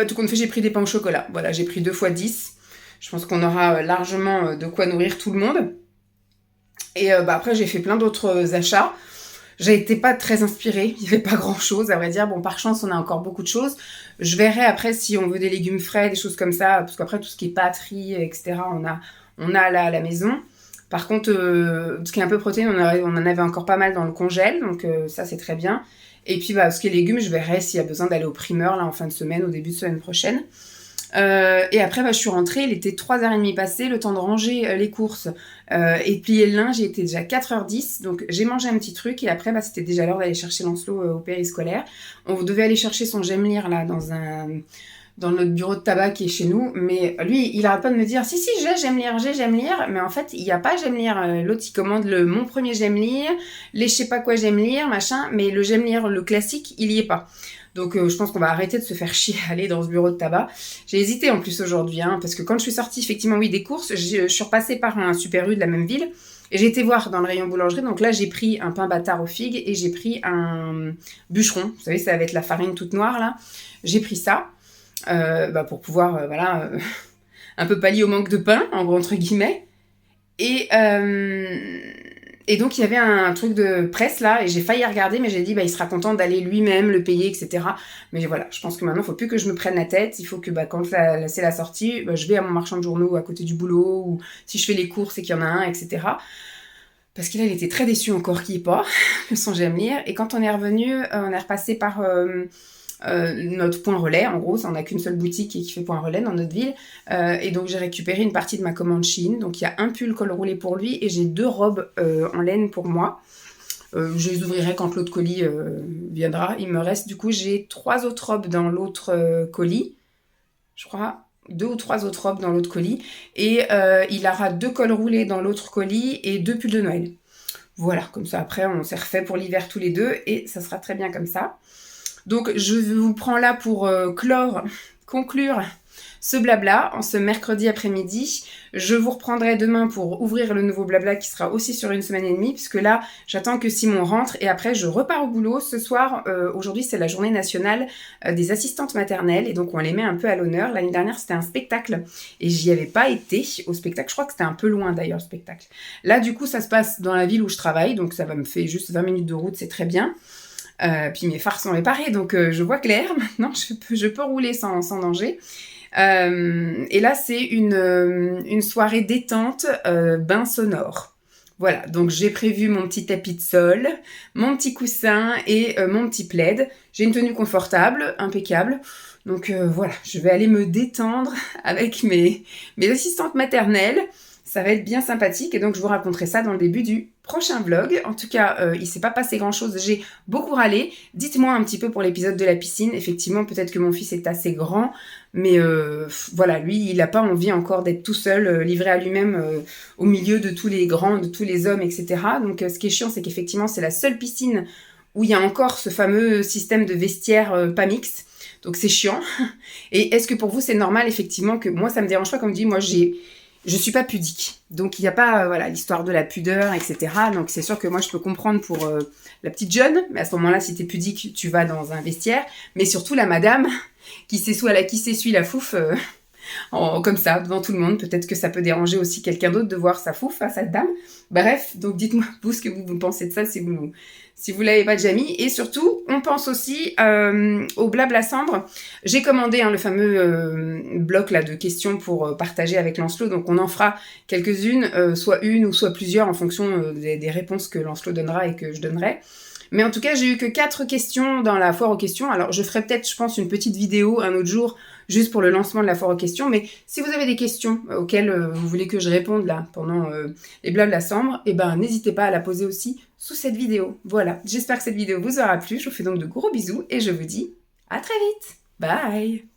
tout compte fait, j'ai pris des pains au chocolat. Voilà, j'ai pris 2 fois 10. Je pense qu'on aura largement de quoi nourrir tout le monde. Et après, j'ai fait plein d'autres achats. J'ai été pas très inspirée. Il n'y avait pas grand-chose, à vrai dire. Bon, par chance, on a encore beaucoup de choses. Je verrai après si on veut des légumes frais, des choses comme ça. Parce qu'après, tout ce qui est pâterie, etc., on a là à la maison. Par contre, ce qui est un peu protéine, on en avait encore pas mal dans le congèle. Donc ça, c'est très bien. Et puis, ce qui est légumes, je verrai s'il y a besoin d'aller au primeur, là, en fin de semaine, au début de semaine prochaine. Et après, je suis rentrée, il était 3h30 passé, le temps de ranger les courses et de plier le linge, il était déjà 4h10, donc j'ai mangé un petit truc, et après, c'était déjà l'heure d'aller chercher Lancelot au périscolaire. On devait aller chercher son J'aime-lire, là, dans notre bureau de tabac qui est chez nous, mais lui, il arrête pas de me dire « Si, j'aime lire », mais en fait, il n'y a pas J'aime lire. L'autre, il commande mon premier J'aime lire, les je sais pas quoi J'aime lire, machin, mais le J'aime lire, le classique, il y est pas. Donc, je pense qu'on va arrêter de se faire chier à aller dans ce bureau de tabac. J'ai hésité en plus aujourd'hui, parce que quand je suis sortie, effectivement, des courses, je suis repassée par un Super U de la même ville, et j'ai été voir dans le rayon boulangerie. Donc là, j'ai pris un pain bâtard aux figues, et j'ai pris un bûcheron. Vous savez, ça va être la farine toute noire, là. J'ai pris ça. Pour pouvoir un peu pallier au manque de pain, en gros, entre guillemets. Et donc il y avait un truc de presse là, et j'ai failli regarder, mais j'ai dit il sera content d'aller lui-même le payer, etc. Mais voilà, je pense que maintenant il faut plus que je me prenne la tête. Il faut que quand c'est la sortie, je vais à mon marchand de journaux à côté du boulot, ou si je fais les courses et qu'il y en a un, etc. Parce qu'il était très déçu encore qu'il n'y ait pas son J'aime lire. Et quand on est revenu, on est repassé par notre point relais, en gros, on n'a qu'une seule boutique qui fait point relais dans notre ville, et donc j'ai récupéré une partie de ma commande Shein. Donc il y a un pull col roulé pour lui et j'ai 2 robes en laine pour moi. Je les ouvrirai quand l'autre colis viendra. Il me reste, du coup, j'ai 3 autres robes dans l'autre colis, je crois. 2 ou 3 autres robes dans l'autre colis, et il aura 2 cols roulés dans l'autre colis et 2 pulls de Noël. Voilà, comme ça après on s'est refait pour l'hiver tous les deux, et ça sera très bien comme ça. Donc, je vous prends là pour conclure ce blabla en ce mercredi après-midi. Je vous reprendrai demain pour ouvrir le nouveau blabla qui sera aussi sur 1 semaine et demie, puisque là, j'attends que Simon rentre et après, je repars au boulot. Ce soir, aujourd'hui, c'est la journée nationale des assistantes maternelles, et donc on les met un peu à l'honneur. L'année dernière, c'était un spectacle et j'y avais pas été au spectacle. Je crois que c'était un peu loin d'ailleurs, le spectacle. Là, du coup, ça se passe dans la ville où je travaille, donc ça va me faire juste 20 minutes de route, c'est très bien. Puis mes phares sont réparés, donc je vois clair. Maintenant, je peux rouler sans danger. Et là, c'est une soirée détente, bain sonore. Voilà, donc j'ai prévu mon petit tapis de sol, mon petit coussin et mon petit plaid. J'ai une tenue confortable, impeccable. Donc voilà, je vais aller me détendre avec mes assistantes maternelles. Ça va être bien sympathique et donc je vous raconterai ça dans le début du prochain vlog. En tout cas, il s'est pas passé grand-chose, j'ai beaucoup râlé. Dites-moi un petit peu pour l'épisode de la piscine. Effectivement, peut-être que mon fils est assez grand, mais voilà, lui, il n'a pas envie encore d'être tout seul, livré à lui-même au milieu de tous les grands, de tous les hommes, etc. Donc ce qui est chiant, c'est qu'effectivement, c'est la seule piscine où il y a encore ce fameux système de vestiaire pas mixte. Donc c'est chiant. Et est-ce que pour vous, c'est normal, effectivement, que moi, ça me dérange pas, comme je dis, moi, je suis pas pudique. Donc, il n'y a pas voilà, l'histoire de la pudeur, etc. Donc, c'est sûr que moi, je peux comprendre pour la petite jeune. Mais à ce moment-là, si tu es pudique, tu vas dans un vestiaire. Mais surtout, la madame qui s'essuie la fouf comme ça, devant tout le monde. Peut-être que ça peut déranger aussi quelqu'un d'autre de voir sa fouf à cette dame. Bref, donc dites-moi vous ce que vous pensez de ça si vous l'avez pas déjà mis. Et surtout, on pense aussi au blabla cendre. J'ai commandé le fameux bloc là de questions pour partager avec Lancelot. Donc on en fera quelques-unes, soit une ou soit plusieurs en fonction des réponses que Lancelot donnera et que je donnerai. Mais en tout cas, j'ai eu que 4 questions dans la foire aux questions. Alors, je ferai peut-être, je pense, une petite vidéo un autre jour, juste pour le lancement de la foire aux questions. Mais si vous avez des questions auxquelles vous voulez que je réponde là, pendant les blabla cendre, eh ben, n'hésitez pas à la poser aussi sous cette vidéo. Voilà, j'espère que cette vidéo vous aura plu. Je vous fais donc de gros bisous et je vous dis à très vite. Bye!